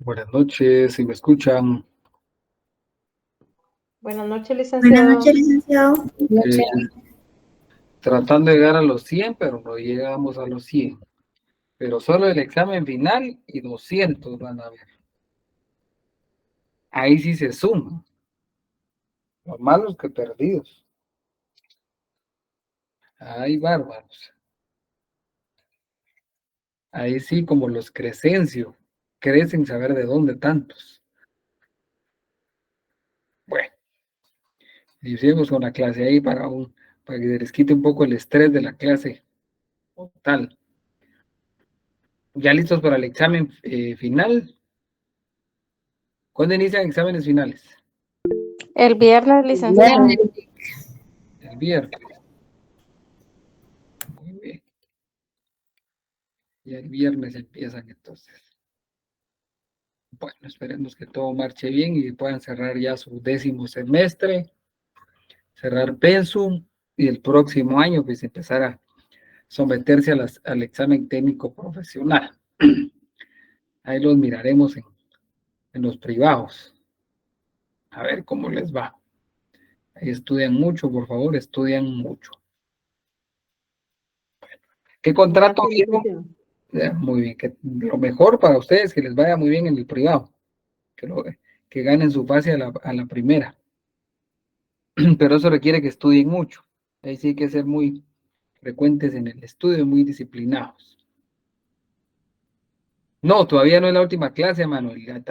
Buenas noches, si me escuchan. Buenas noches, Buenas licenciado. noches, licenciado. Tratando de llegar a los 100, pero no llegamos a los 100. Pero solo el examen final y 200 van a ver. Ahí sí se suma. Los malos que perdidos. Ay, bárbaros. Ahí sí, como los Crescencio. Crecen saber de dónde tantos. Bueno, y seguimos con la clase ahí para que les quite un poco el estrés de la clase total. ¿Ya listos para el examen final? ¿Cuándo inician exámenes finales? El viernes, licenciado. El viernes. Muy bien. Y el viernes empiezan entonces. Bueno, esperemos que todo marche bien y puedan cerrar ya su 10º semestre, cerrar pensum y el próximo año pues empezar a someterse al examen técnico profesional. Ahí los miraremos en los privados. A ver cómo les va. Ahí estudian mucho, por favor, estudian mucho. ¿Qué contrato vieron? Muy bien, que lo mejor para ustedes, que les vaya muy bien en el privado, que ganen su pase a la primera. Pero eso requiere que estudien mucho. Ahí sí hay que ser muy frecuentes en el estudio, muy disciplinados. No, todavía no es la última clase, Manuel.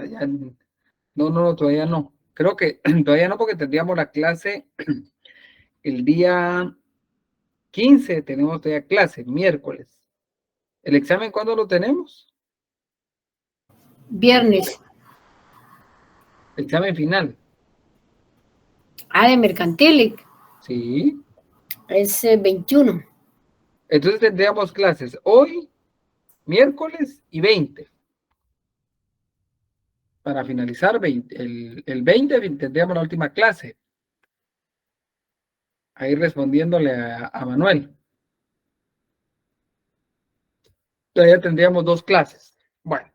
No, todavía no. Creo que todavía no, porque tendríamos la clase el día 15, tenemos todavía clase, miércoles. ¿El examen cuándo lo tenemos? Viernes. Examen final. De Mercantilic. Sí. Es 21. Entonces tendríamos clases hoy, miércoles y 20. Para finalizar, el 20 tendríamos la última clase. Ahí respondiéndole a Manuel. Todavía tendríamos 2 clases. Bueno,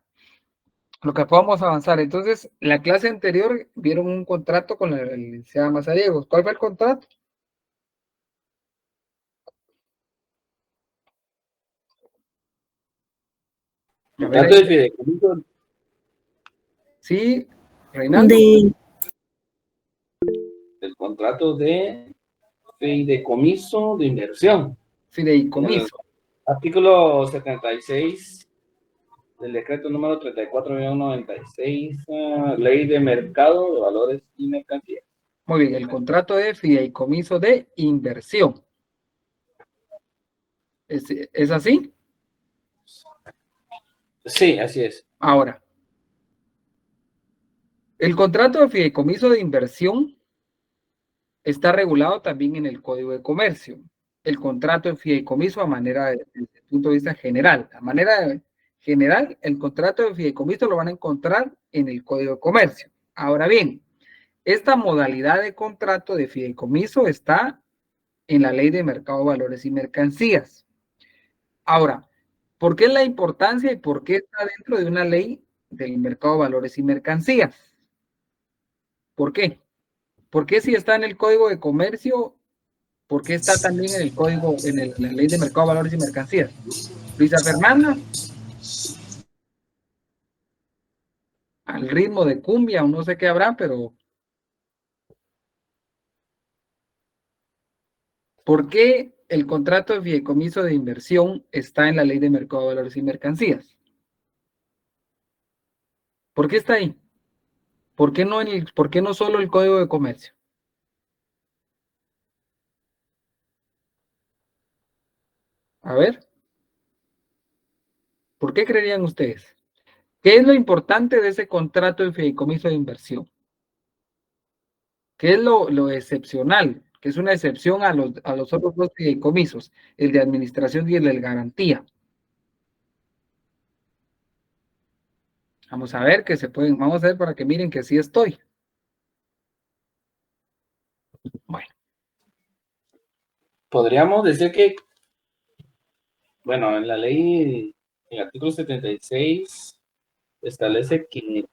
lo que podamos avanzar. Entonces, la clase anterior vieron un contrato con la licenciada Mazariegos. ¿Cuál fue el contrato? Contrato de fideicomiso. Sí, Reinaldo. El contrato de fideicomiso de inversión. Fideicomiso. Artículo 76 del decreto número 34-96, ley de mercado de valores y mercancías. Muy bien, el contrato de fideicomiso de inversión. ¿Es así? Sí, así es. Ahora, el contrato de fideicomiso de inversión está regulado también en el Código de Comercio. El contrato de fideicomiso desde el punto de vista general. A manera general, el contrato de fideicomiso lo van a encontrar en el Código de Comercio. Ahora bien, esta modalidad de contrato de fideicomiso está en la Ley de Mercado de Valores y Mercancías. Ahora, ¿por qué la importancia y por qué está dentro de una ley del mercado de valores y mercancías? ¿Por qué? ¿Por qué si está en el Código de Comercio? ¿Por qué está también en el Código, la Ley de Mercado de Valores y Mercancías? Luisa Fernanda, al ritmo de cumbia o no sé qué habrá, pero ¿por qué el contrato de fideicomiso de inversión está en la Ley de Mercado de Valores y Mercancías? ¿Por qué está ahí? ¿Por qué no solo el Código de Comercio? A ver, ¿por qué creerían ustedes? ¿Qué es lo importante de ese contrato de fideicomiso de inversión? ¿Qué es lo excepcional? Que es una excepción a los otros 2 fideicomisos, el de administración y el de garantía. Vamos a ver que se pueden, vamos a ver para que miren que sí estoy. Bueno. Podríamos decir que, bueno, en la ley, en el artículo 76, establece que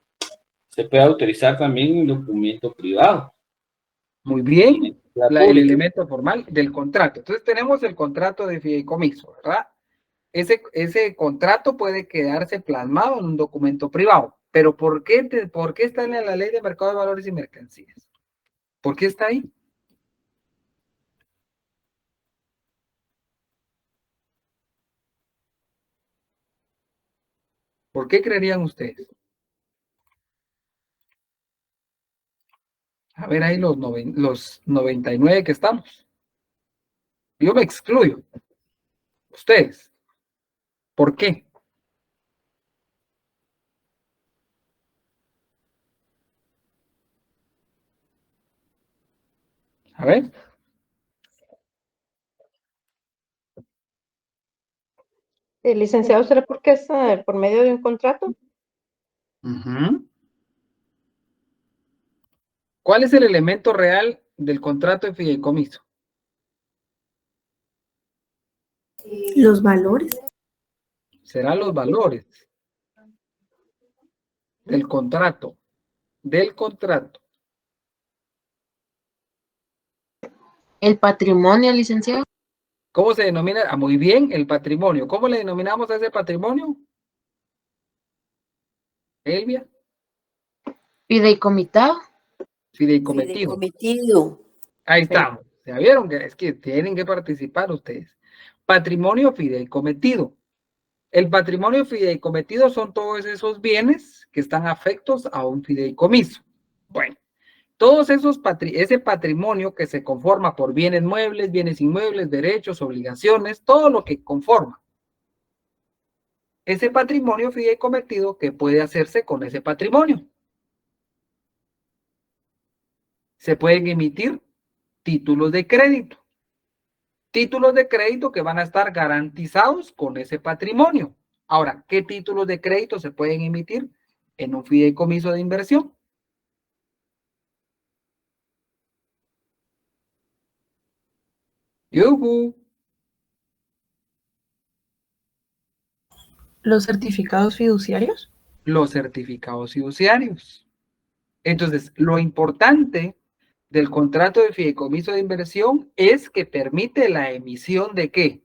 se puede autorizar también un documento privado. Muy bien, La el pública. elemento formal del contrato. Entonces tenemos el contrato de fideicomiso, ¿verdad? Ese contrato puede quedarse plasmado en un documento privado. Pero ¿por qué está en la Ley de Mercado de Valores y Mercancías? ¿Por qué está ahí? ¿Por qué creerían ustedes? A ver ahí los 99 que estamos. Yo me excluyo. Ustedes. ¿Por qué? A ver. Licenciado, ¿será porque es por medio de un contrato? Ujú. ¿Cuál es el elemento real del contrato de fideicomiso? Los valores. Serán los valores del contrato. Del contrato. El patrimonio, licenciado. ¿Cómo se denomina? Ah, muy bien, el patrimonio. ¿Cómo le denominamos a ese patrimonio? Elvia. Fideicomitado. Fideikometido. Fideikometido. Ahí estamos. ¿Ya vieron? Es que tienen que participar ustedes. Patrimonio fideikometido. El patrimonio fideikometido son todos esos bienes que están afectos a un fideicomiso. Bueno, todos ese patrimonio que se conforma por bienes muebles, bienes inmuebles, derechos, obligaciones, todo lo que conforma ese patrimonio fideikometido, que puede hacerse con ese patrimonio. Se pueden emitir títulos de crédito. Títulos de crédito que van a estar garantizados con ese patrimonio. Ahora, ¿qué títulos de crédito se pueden emitir en un fideicomiso de inversión? ¡Yujú! ¿Los certificados fiduciarios? Los certificados fiduciarios. Entonces, lo importante del contrato de fideicomiso de inversión es que permite la emisión de ¿qué?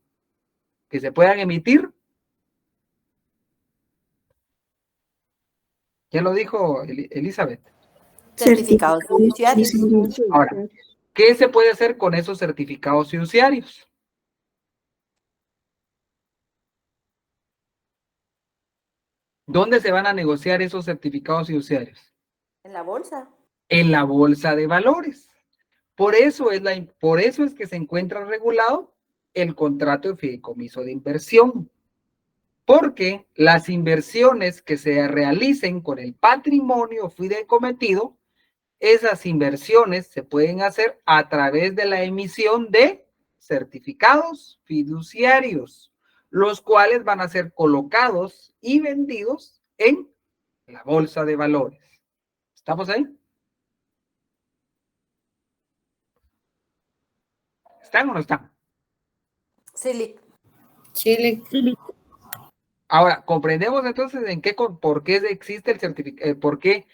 Que se puedan emitir. ¿Ya lo dijo Elizabeth? Certificados fiduciarios. Ahora, ¿qué se puede hacer con esos certificados fiduciarios? ¿Dónde se van a negociar esos certificados fiduciarios? En la bolsa. En la bolsa de valores. Por eso es que se encuentra regulado el contrato de fideicomiso de inversión. Porque las inversiones que se realicen con el patrimonio fideicometido, esas inversiones se pueden hacer a través de la emisión de certificados fiduciarios, los cuales van a ser colocados y vendidos en la bolsa de valores. ¿Estamos ahí? ¿Están o no están? Chile. Chile. Ahora, comprendemos entonces por qué existe el certificado, por qué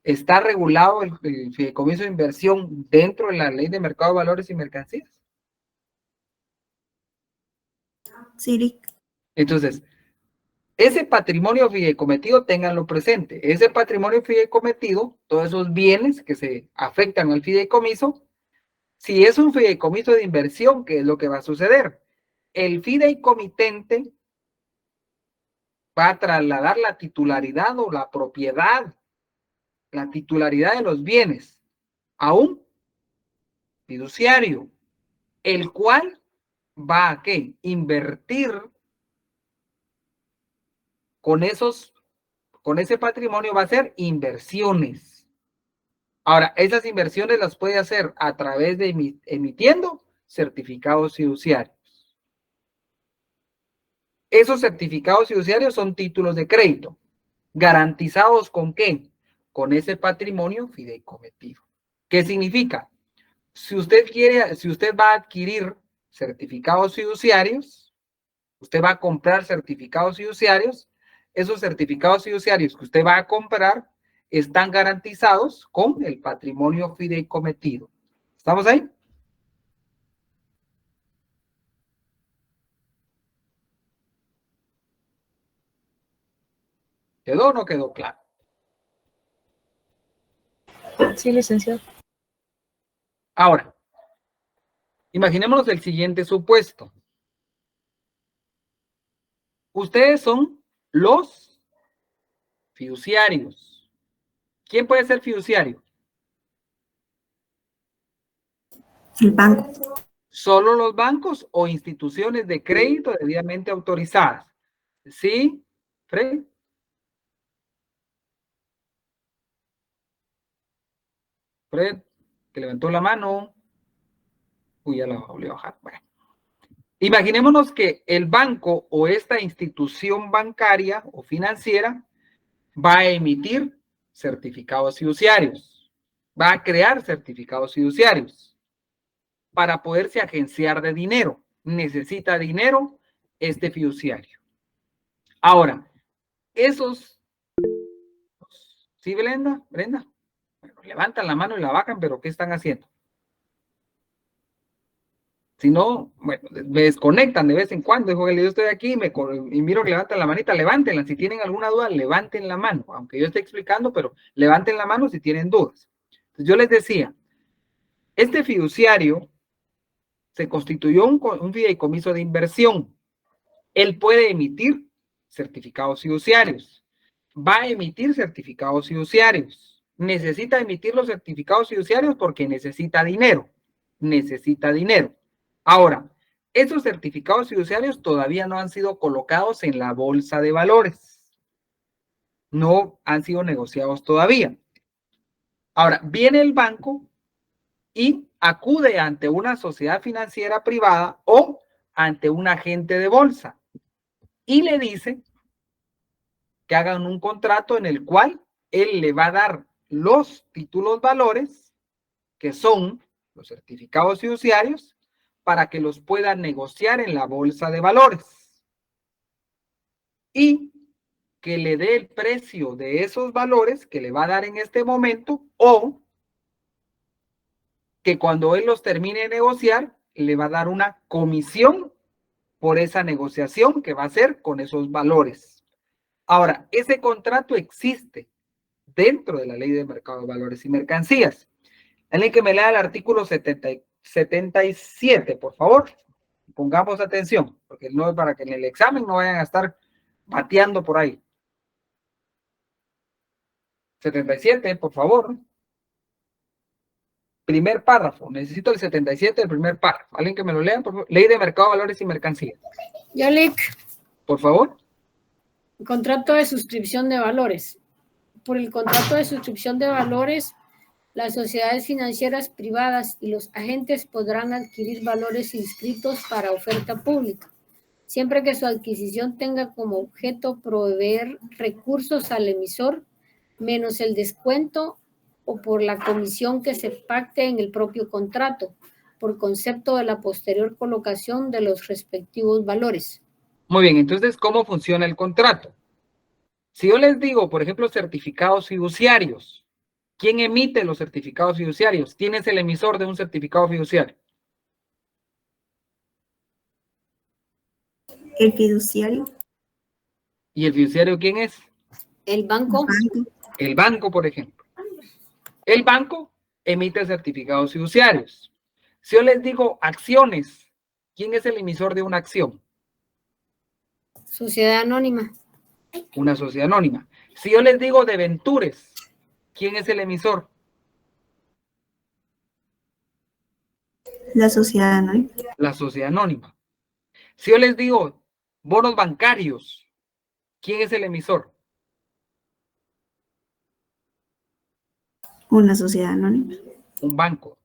está regulado el fideicomiso de inversión dentro de la Ley de Mercado de Valores y Mercancías. Sí. Entonces, ese patrimonio fideicometido, ténganlo presente. Ese patrimonio fideicometido, todos esos bienes que se afectan al fideicomiso, si es un fideicomiso de inversión, ¿qué es lo que va a suceder? El fideicomitente va a trasladar la titularidad o la propiedad, la titularidad de los bienes a un fiduciario, el cual va a ¿qué? Invertir con ese patrimonio, va a hacer inversiones. Ahora, esas inversiones las puede hacer a través de emitiendo certificados fiduciarios. Esos certificados fiduciarios son títulos de crédito, garantizados ¿con qué? Con ese patrimonio fideicometido. ¿Qué significa? Si usted va a adquirir certificados fiduciarios, usted va a comprar certificados fiduciarios, esos certificados fiduciarios que usted va a comprar están garantizados con el patrimonio fideicometido. ¿Estamos ahí? ¿Quedó o no quedó claro? Sí, licenciado. Ahora, imaginémonos el siguiente supuesto. Ustedes son los fiduciarios. ¿Quién puede ser fiduciario? El banco. ¿Solo los bancos o instituciones de crédito debidamente autorizadas? ¿Sí, Fred? Fred, que levantó la mano. Uy, ya la volvió a bajar. Bueno. Imaginémonos que el banco o esta institución bancaria o financiera va a emitir certificados fiduciarios. Va a crear certificados fiduciarios para poderse agenciar de dinero. Necesita dinero este fiduciario. Ahora, esos... ¿Sí, Brenda? Brenda. Bueno, levantan la mano y la bajan, pero ¿qué están haciendo? Si no, bueno, me desconectan de vez en cuando. Dijo que yo estoy aquí y miro que levantan la manita, levántenla. Si tienen alguna duda, levanten la mano. Aunque yo esté explicando, pero levanten la mano si tienen dudas. Entonces, yo les decía, este fiduciario se constituyó un fideicomiso de inversión. Él puede emitir certificados fiduciarios. Va a emitir certificados fiduciarios. Necesita emitir los certificados fiduciarios porque necesita dinero. Necesita dinero. Ahora, esos certificados fiduciarios todavía no han sido colocados en la bolsa de valores. No han sido negociados todavía. Ahora, viene el banco y acude ante una sociedad financiera privada o ante un agente de bolsa y le dice que hagan un contrato en el cual él le va a dar los títulos valores, que son los certificados fiduciarios, para que los pueda negociar en la bolsa de valores y que le dé el precio de esos valores que le va a dar en este momento, o que cuando él los termine de negociar, le va a dar una comisión por esa negociación que va a hacer con esos valores. Ahora, ese contrato existe dentro de la Ley de Mercado de Valores y Mercancías. Alguien que me lea el artículo 77, por favor. Pongamos atención, porque no es para que en el examen no vayan a estar bateando por ahí. 77, por favor. Primer párrafo. Necesito el 77 del primer párrafo. Alguien que me lo lea, por favor. Ley de Mercado de Valores y Mercancías. Yolic, Por favor. contrato de suscripción de valores. Por el contrato de suscripción de valores, las sociedades financieras privadas y los agentes podrán adquirir valores inscritos para oferta pública, siempre que su adquisición tenga como objeto proveer recursos al emisor, menos el descuento o por la comisión que se pacte en el propio contrato, por concepto de la posterior colocación de los respectivos valores. Muy bien, entonces, ¿cómo funciona el contrato? Si yo les digo, por ejemplo, certificados fiduciarios, ¿quién emite los certificados fiduciarios? ¿Quién es el emisor de un certificado fiduciario? El fiduciario. ¿Y el fiduciario quién es? El banco. El banco, por ejemplo. El banco emite certificados fiduciarios. Si yo les digo acciones, ¿quién es el emisor de una acción? Sociedad anónima. Una sociedad anónima. Si yo les digo debentures, ¿quién es el emisor? La sociedad anónima. La sociedad anónima. Si yo les digo bonos bancarios, ¿quién es el emisor? Una sociedad anónima. Un banco.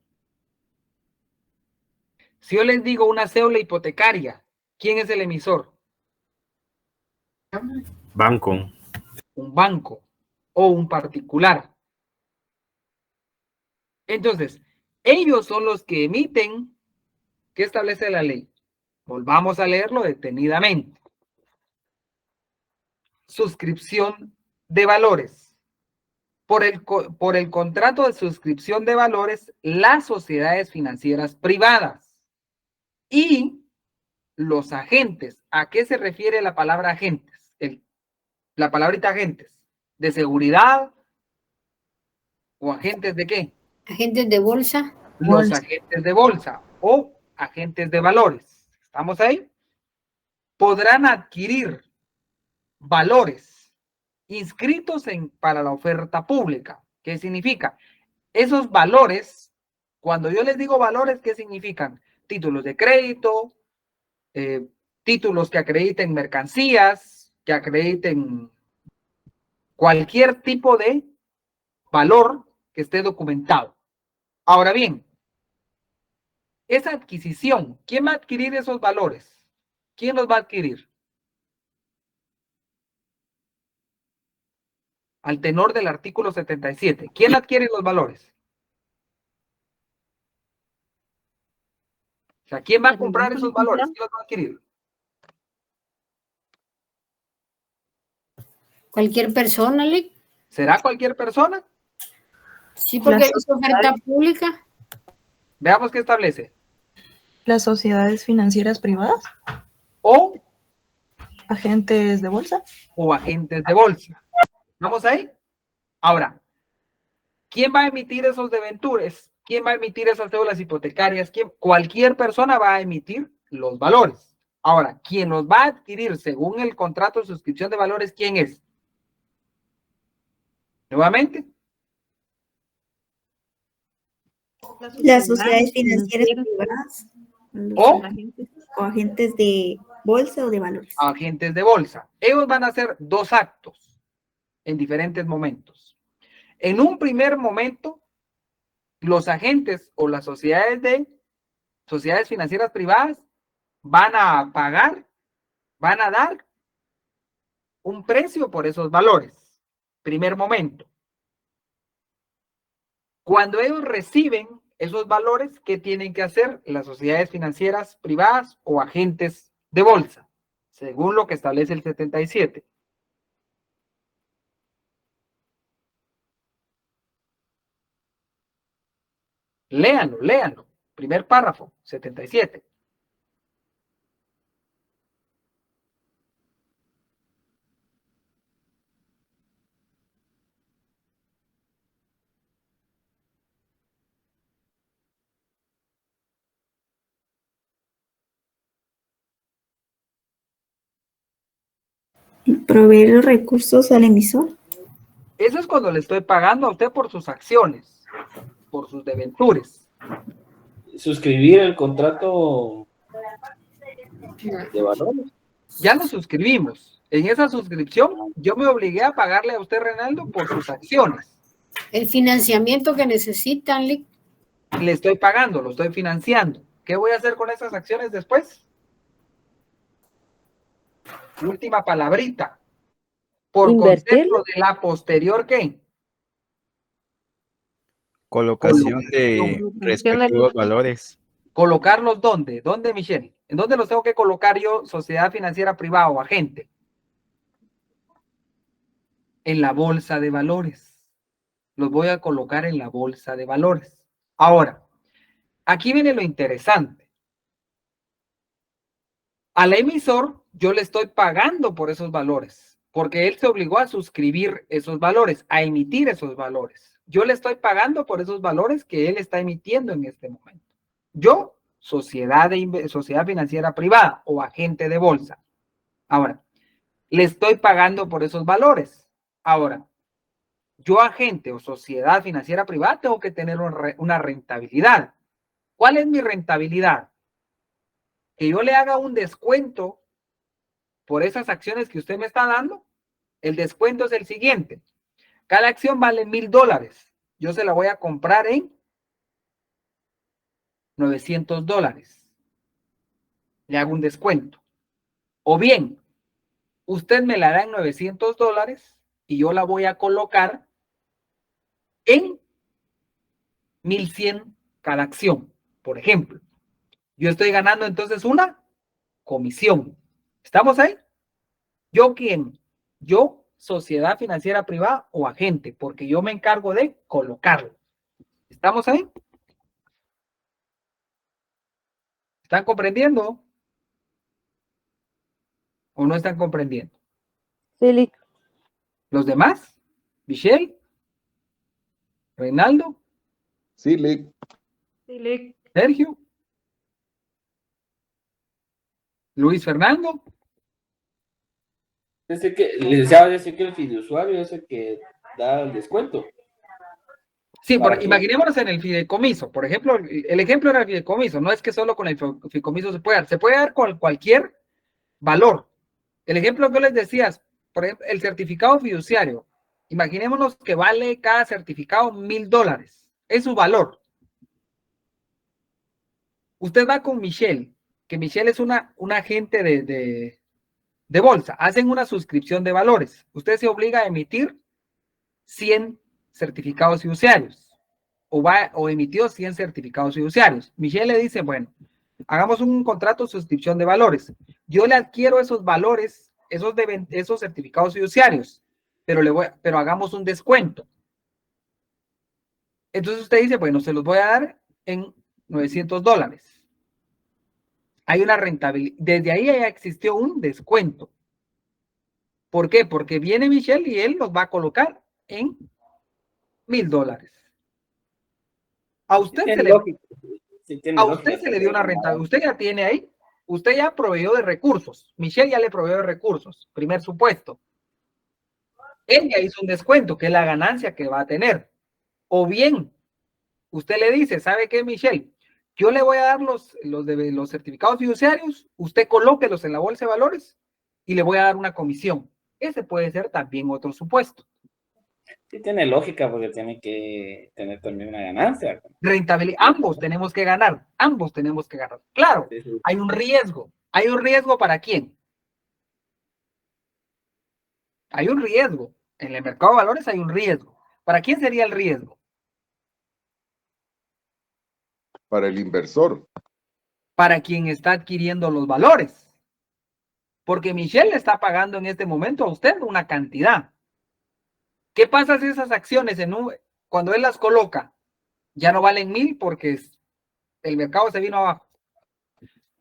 Si yo les digo una cédula hipotecaria, ¿quién es el emisor? Banco. Un banco o un particular. Entonces, ellos son los que emiten. ¿Qué establece la ley? Volvamos a leerlo detenidamente. suscripción de valores. Por el contrato de suscripción de valores, las sociedades financieras privadas y los agentes. ¿A qué se refiere la palabra agentes? La palabrita agentes. ¿De seguridad? ¿O agentes de qué? Agentes de bolsa. Los agentes de bolsa o agentes de valores. ¿Estamos ahí? Podrán adquirir valores inscritos para la oferta pública. ¿Qué significa? Esos valores, cuando yo les digo valores, ¿qué significan? Títulos de crédito, títulos que acrediten mercancías, que acrediten cualquier tipo de valor que esté documentado. Ahora bien, esa adquisición, ¿quién va a adquirir esos valores? ¿Quién los va a adquirir? Al tenor del artículo 77. ¿Quién adquiere los valores? O sea, ¿quién va a comprar esos valores? ¿Quién los va a adquirir? Cualquier persona, Lick. ¿Será cualquier persona? Sí, porque es oferta pública. Veamos qué establece. Las sociedades financieras privadas O agentes de bolsa. O agentes de bolsa. ¿Vamos ahí? Ahora, ¿quién va a emitir esos debentures? ¿Quién va a emitir esas deudas hipotecarias? Cualquier persona va a emitir los valores. Ahora, ¿quién los va a adquirir según el contrato de suscripción de valores? ¿Quién es? Nuevamente. Las sociedades financieras privadas O agentes de bolsa o de valores. Agentes de bolsa. Ellos van a hacer dos actos en diferentes momentos. En un primer momento, los agentes o las sociedades financieras privadas van a pagar, van a dar un precio por esos valores. Primer momento. Cuando ellos reciben esos valores, ¿qué tienen que hacer las sociedades financieras privadas o agentes de bolsa? Según lo que establece el 77. Léanlo. Primer párrafo, 77. Proveer los recursos al emisor. Eso es cuando le estoy pagando a usted por sus acciones, por sus debentures. Suscribir el contrato de valores. Ya lo suscribimos. En esa suscripción, yo me obligué a pagarle a usted, Reinaldo, por sus acciones. El financiamiento que necesitan, Lick. Le estoy pagando, lo estoy financiando. ¿Qué voy a hacer con esas acciones después? Última palabrita. Por concepto de la posterior, ¿qué? Colocación de respectivos valores. ¿Colocarlos dónde? ¿Dónde, Michelle? ¿En dónde los tengo que colocar yo, sociedad financiera privada o agente? En la bolsa de valores. Los voy a colocar en la bolsa de valores. Ahora, aquí viene lo interesante. Al emisor, yo le estoy pagando por esos valores, porque él se obligó a suscribir esos valores, a emitir esos valores. Yo le estoy pagando por esos valores que él está emitiendo en este momento. Yo, sociedad financiera privada o agente de bolsa. Ahora, le estoy pagando por esos valores. Ahora, yo, agente o sociedad financiera privada, tengo que tener una rentabilidad. ¿Cuál es mi rentabilidad? Que yo le haga un descuento por esas acciones que usted me está dando. El descuento es el siguiente. Cada acción vale $1,000. Yo se la voy a comprar en $900. Le hago un descuento. O bien, usted me la da en $900 y yo la voy a colocar en 1,100 cada acción, por ejemplo. Yo estoy ganando entonces una comisión. ¿Estamos ahí? ¿Yo quién? yo, sociedad financiera privada o agente, porque yo me encargo de colocarlo. ¿Estamos ahí? ¿Están comprendiendo? ¿O no están comprendiendo? Sí, Lic. ¿Los demás? ¿Michelle? ¿Reinaldo? Sí, Lic. Sí, Lic. ¿Sergio? ¿Luis Fernando? Licenciado, decir que el fideusuario es el que da el descuento. Sí, ¿Para qué? imaginémonos en el fideicomiso. Por ejemplo, el ejemplo era el fideicomiso. No es que solo con el fideicomiso se puede dar con cualquier valor. El ejemplo que les decías, por ejemplo, el certificado fiduciario. Imaginémonos que vale cada certificado $1,000. Es su valor. Usted va con Michelle, que Michelle es una agente de bolsa. Hacen una suscripción de valores. Usted se obliga a emitir 100 certificados fiduciarios. O emitió 100 certificados fiduciarios. Michelle le dice, bueno, hagamos un contrato de suscripción de valores. Yo le adquiero esos valores, esos certificados fiduciarios, pero hagamos un descuento. Entonces usted dice, bueno, se los voy a dar en $900. Hay una rentabilidad. Desde ahí ya existió un descuento. ¿Por qué? Porque viene Michelle y él los va a colocar en $1,000. A usted se le... A usted se le dio una rentabilidad. Usted ya tiene ahí, usted ya proveyó de recursos. Michelle ya le proveyó de recursos. Primer supuesto. Él ya hizo un descuento, que es la ganancia que va a tener. O bien, usted le dice, ¿sabe qué, Michelle? Yo le voy a dar los certificados fiduciarios, usted colóquelos en la bolsa de valores y le voy a dar una comisión. Ese puede ser también otro supuesto. Sí tiene lógica porque tiene que tener también una ganancia. Rentabilidad. Ambos tenemos que ganar. Ambos tenemos que ganar. Claro, Sí. hay un riesgo. ¿Hay un riesgo para quién? Hay un riesgo. En el mercado de valores hay un riesgo. ¿Para quién sería el riesgo? Para el inversor. Para quien está adquiriendo los valores. Porque Michelle le está pagando en este momento a usted una cantidad. ¿Qué pasa si esas acciones cuando él las coloca ya no valen 1,000 porque el mercado se vino abajo?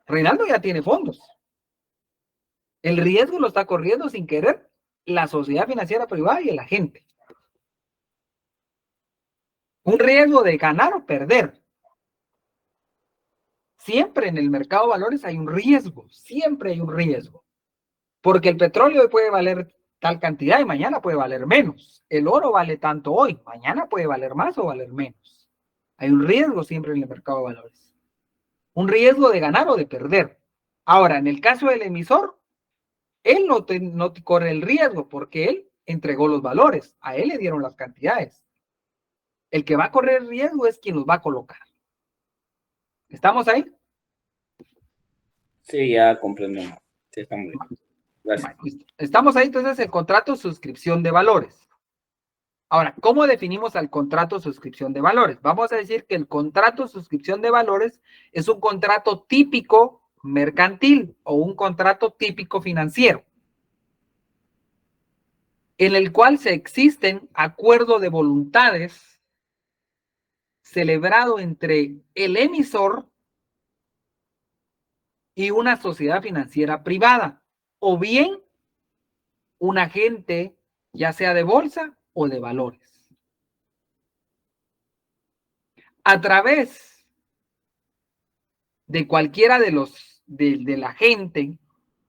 Reinaldo ya tiene fondos. El riesgo lo está corriendo sin querer la sociedad financiera privada y el agente. Un riesgo de ganar o perder. Siempre en el mercado de valores hay un riesgo, siempre hay un riesgo. Porque el petróleo hoy puede valer tal cantidad y mañana puede valer menos. El oro vale tanto hoy, mañana puede valer más o valer menos. Hay un riesgo siempre en el mercado de valores. Un riesgo de ganar o de perder. Ahora, en el caso del emisor, él no corre el riesgo porque él entregó los valores, a él le dieron las cantidades. El que va a correr el riesgo es quien los va a colocar. ¿Estamos ahí? Sí, ya comprendemos. Sí, estamos bien. Gracias. Bueno, estamos ahí, entonces, el contrato de suscripción de valores. Ahora, ¿cómo definimos al contrato de suscripción de valores? Vamos a decir que el contrato de suscripción de valores es un contrato típico mercantil o un contrato típico financiero, en el cual se existen acuerdos de voluntades celebrado entre el emisor y una sociedad financiera privada, o bien un agente, ya sea de bolsa o de valores. A través de cualquiera del agente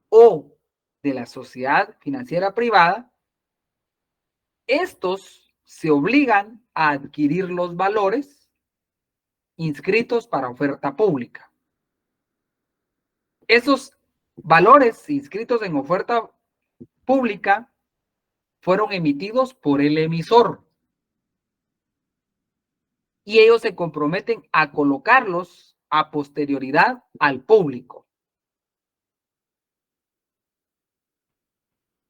o de la sociedad financiera privada, estos se obligan a adquirir los valores inscritos para oferta pública. Esos valores inscritos en oferta pública fueron emitidos por el emisor y ellos se comprometen a colocarlos a posterioridad al público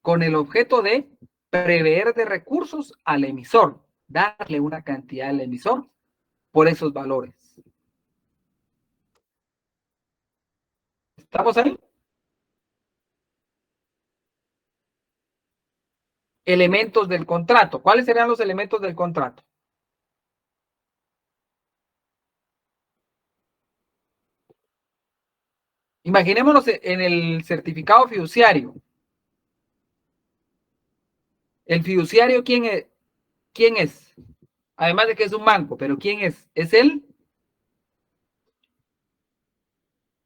con el objeto de prever de recursos al emisor, darle una cantidad al emisor por esos valores. ¿Estamos ahí? elementos del contrato. ¿Cuáles serían los elementos del contrato? Imaginémonos en el certificado fiduciario. ¿El fiduciario quién es? ¿Quién es? Además de que es un banco, pero ¿quién es? Es él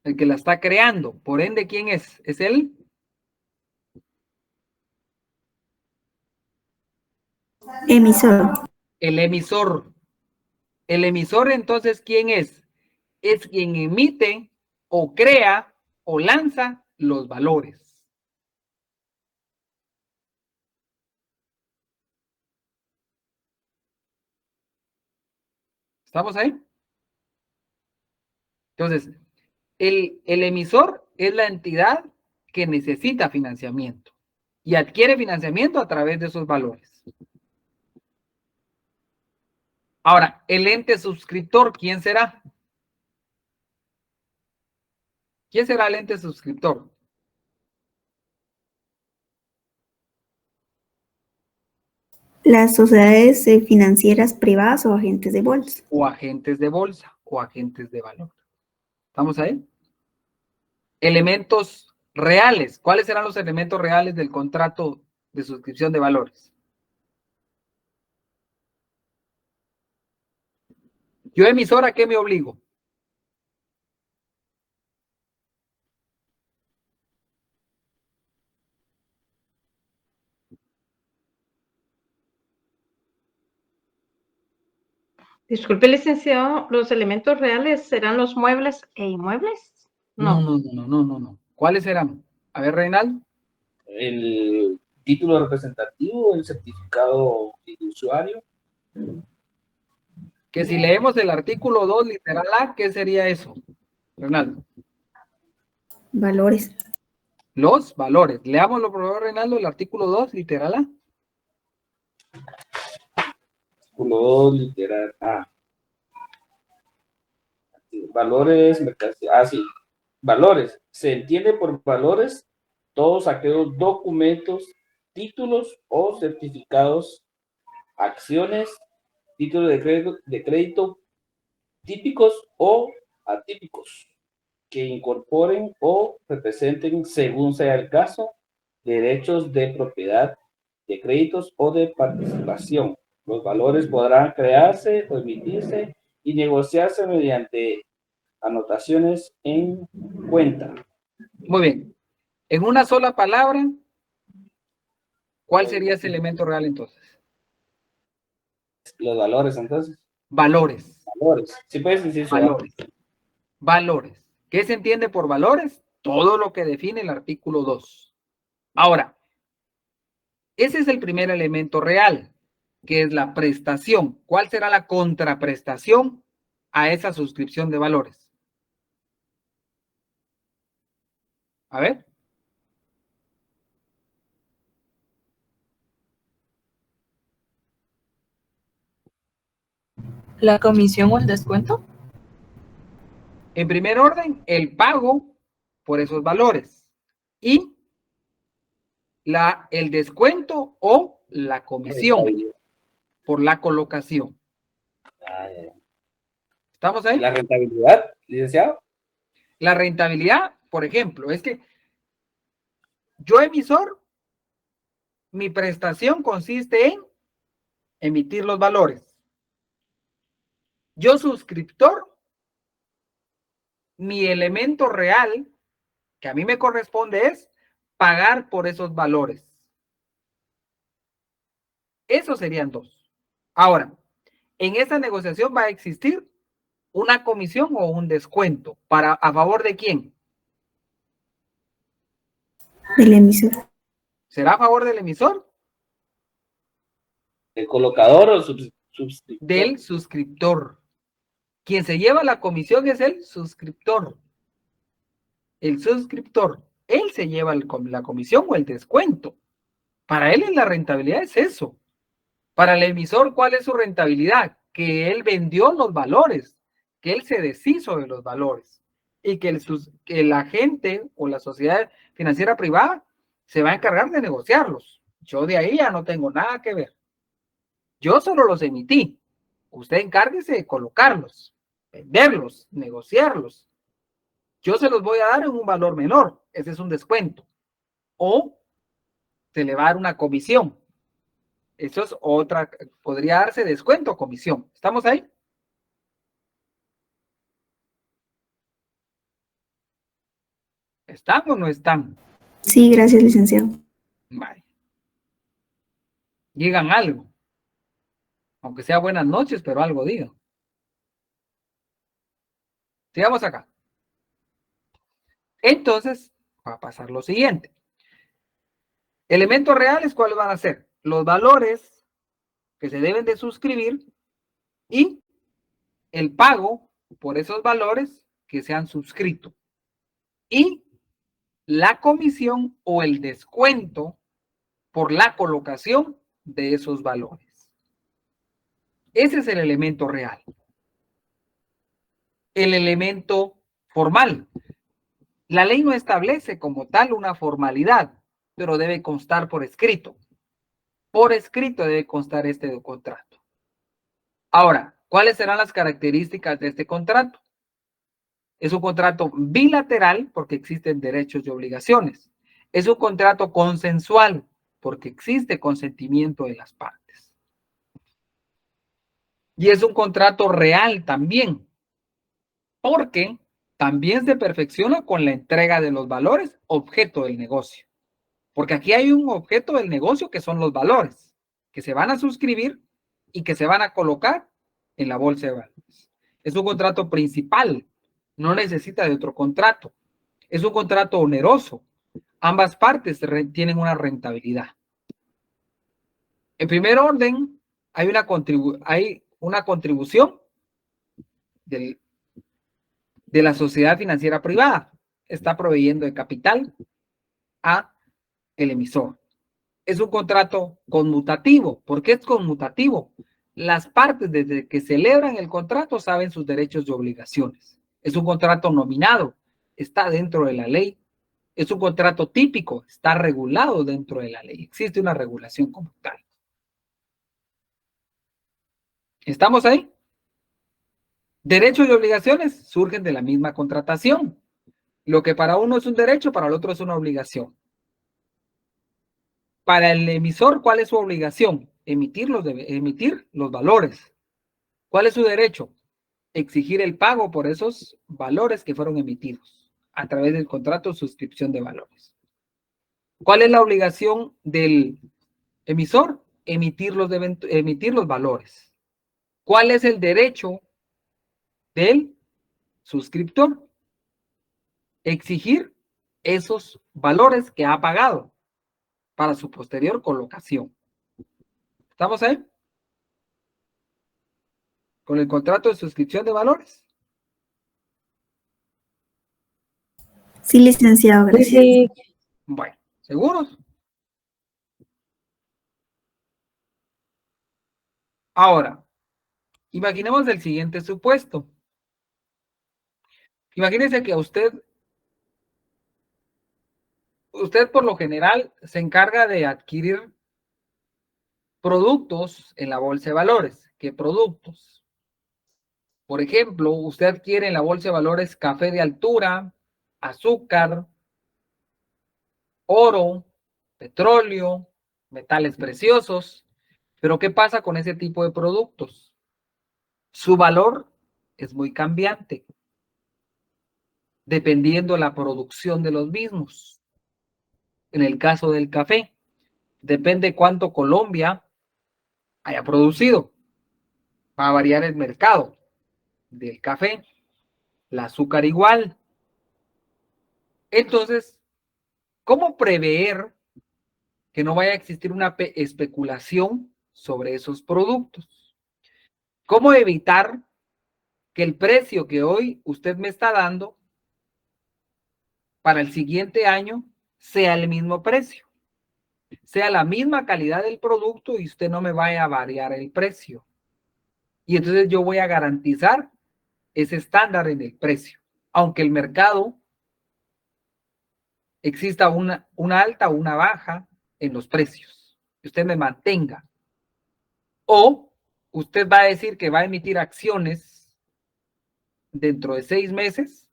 el que la está creando. Por ende, ¿quién es? ¿Es él? Emisor. El emisor. El emisor, entonces, ¿quién es? Es quien emite o crea o lanza los valores. ¿Estamos ahí? Entonces, el emisor es la entidad que necesita financiamiento y adquiere financiamiento a través de esos valores. Ahora, el ente suscriptor, ¿quién será? ¿Quién será el ente suscriptor? Las sociedades financieras privadas o agentes de bolsa. O agentes de bolsa o agentes de valor. ¿Estamos ahí? Elementos reales. ¿Cuáles serán los elementos reales del contrato de suscripción de valores? Yo, emisor, ¿a qué me obligo? Disculpe, licenciado, ¿los elementos reales serán los muebles e inmuebles? No. ¿Cuáles serán? A ver, Reinaldo. El título representativo, el certificado fiduciario. Que si leemos el artículo 2, literal A, ¿qué sería eso, Reinaldo? Valores. Los valores. Leámoslo, por favor, Reinaldo, el artículo 2, literal A. Artículo 2, literal A. Valores, sí. Valores. Se entiende por valores todos aquellos documentos, títulos o certificados, acciones, títulos de crédito típicos o atípicos que incorporen o representen, según sea el caso, derechos de propiedad, de créditos o de participación. Los valores podrán crearse, emitirse y negociarse mediante anotaciones en cuenta. Muy bien. En una sola palabra, ¿cuál sería ese elemento real entonces? Los valores, entonces. Valores. Valores. Sí, puedes decir eso. Valores. Valores. ¿Qué se entiende por valores? Todo lo que define el artículo 2. Ahora, ese es el primer elemento real, que es la prestación. ¿Cuál será la contraprestación a esa suscripción de valores? A ver. ¿La comisión o el descuento? En primer orden, el pago por esos valores y el descuento o la comisión por la colocación. ¿Estamos ahí? La rentabilidad, licenciado. La rentabilidad, por ejemplo, es que yo, emisor, mi prestación consiste en emitir los valores. Yo, suscriptor, mi elemento real que a mí me corresponde es pagar por esos valores. Esos serían dos. Ahora, en esa negociación va a existir una comisión o un descuento. ¿A favor de quién? Del emisor. ¿Será a favor del emisor? ¿El colocador o suscriptor? Del suscriptor. Quien se lleva la comisión es el suscriptor. El suscriptor, él se lleva la comisión o el descuento. Para él la rentabilidad es eso. Para el emisor, ¿cuál es su rentabilidad? Que él vendió los valores, que él se deshizo de los valores y que el agente o la sociedad financiera privada se va a encargar de negociarlos. Yo de ahí ya no tengo nada que ver. Yo solo los emití. Usted encárguese de colocarlos, venderlos, negociarlos. Yo se los voy a dar en un valor menor. Ese es un descuento. O se le va a dar una comisión. Eso es otra. Podría darse descuento o comisión. ¿Estamos ahí? ¿Están o no están? Sí, gracias, licenciado. Vale. Digan algo. Aunque sea buenas noches, pero algo digan. Sigamos acá. Entonces, va a pasar lo siguiente. Elementos reales, ¿cuáles van a ser? Los valores que se deben de suscribir y el pago por esos valores que se han suscrito. Y la comisión o el descuento por la colocación de esos valores. Ese es el elemento real. El elemento formal. La ley no establece como tal una formalidad, pero debe constar por escrito. Por escrito debe constar este contrato. Ahora, ¿cuáles serán las características de este contrato? Es un contrato bilateral porque existen derechos y obligaciones. Es un contrato consensual porque existe consentimiento de las partes. Y es un contrato real también porque también se perfecciona con la entrega de los valores objeto del negocio. Porque aquí hay un objeto del negocio que son los valores que se van a suscribir y que se van a colocar en la bolsa de valores. Es un contrato principal, no necesita de otro contrato. Es un contrato oneroso. Ambas partes tienen una rentabilidad. En primer orden, hay una contribución de la sociedad financiera privada. Está proveyendo de capital a el emisor. Es un contrato conmutativo. ¿Por qué es conmutativo? Las partes desde que celebran el contrato saben sus derechos y obligaciones. Es un contrato nominado, está dentro de la ley. Es un contrato típico, está regulado dentro de la ley. Existe una regulación como tal. ¿Estamos ahí? Derechos y obligaciones surgen de la misma contratación. Lo que para uno es un derecho, para el otro es una obligación. Para el emisor, ¿cuál es su obligación? Emitir los valores. ¿Cuál es su derecho? Exigir el pago por esos valores que fueron emitidos a través del contrato de suscripción de valores. ¿Cuál es la obligación del emisor? Emitir los valores. ¿Cuál es el derecho del suscriptor? Exigir esos valores que ha pagado para su posterior colocación. ¿Estamos ahí? Con el contrato de suscripción de valores. Sí, licenciado, gracias. Sí. Bueno, ¿seguros? Ahora, imaginemos el siguiente supuesto. Imagínense que usted por lo general se encarga de adquirir productos en la bolsa de valores. ¿Qué productos? Por ejemplo, usted adquiere en la bolsa de valores café de altura, azúcar, oro, petróleo, metales preciosos. Pero ¿qué pasa con ese tipo de productos? Su valor es muy cambiante, dependiendo de la producción de los mismos. En el caso del café, depende cuánto Colombia haya producido. Va a variar el mercado del café, el azúcar igual. Entonces, ¿cómo prever que no vaya a existir una especulación sobre esos productos? ¿Cómo evitar que el precio que hoy usted me está dando para el siguiente año sea el mismo precio? Sea la misma calidad del producto y usted no me vaya a variar el precio. Y entonces yo voy a garantizar ese estándar en el precio, aunque el mercado exista una alta o una baja en los precios. usted me mantenga. O usted va a decir que va a emitir acciones dentro de 6 meses.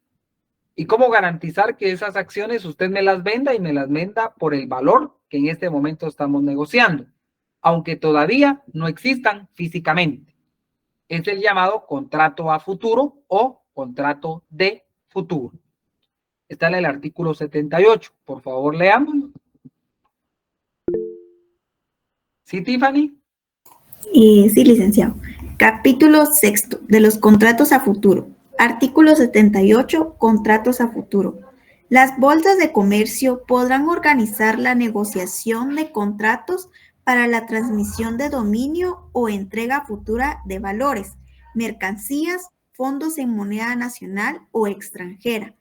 ¿Y cómo garantizar que esas acciones usted me las venda y me las venda por el valor que en este momento estamos negociando, aunque todavía no existan físicamente? Es el llamado contrato a futuro o contrato de futuro. Está en el artículo 78. Por favor, leámoslo. ¿Sí, Tiffany? Sí, licenciado. Capítulo 6 de los contratos a futuro. Artículo 78, contratos a futuro. Las bolsas de comercio podrán organizar la negociación de contratos para la transmisión de dominio o entrega futura de valores, mercancías, fondos en moneda nacional o extranjera,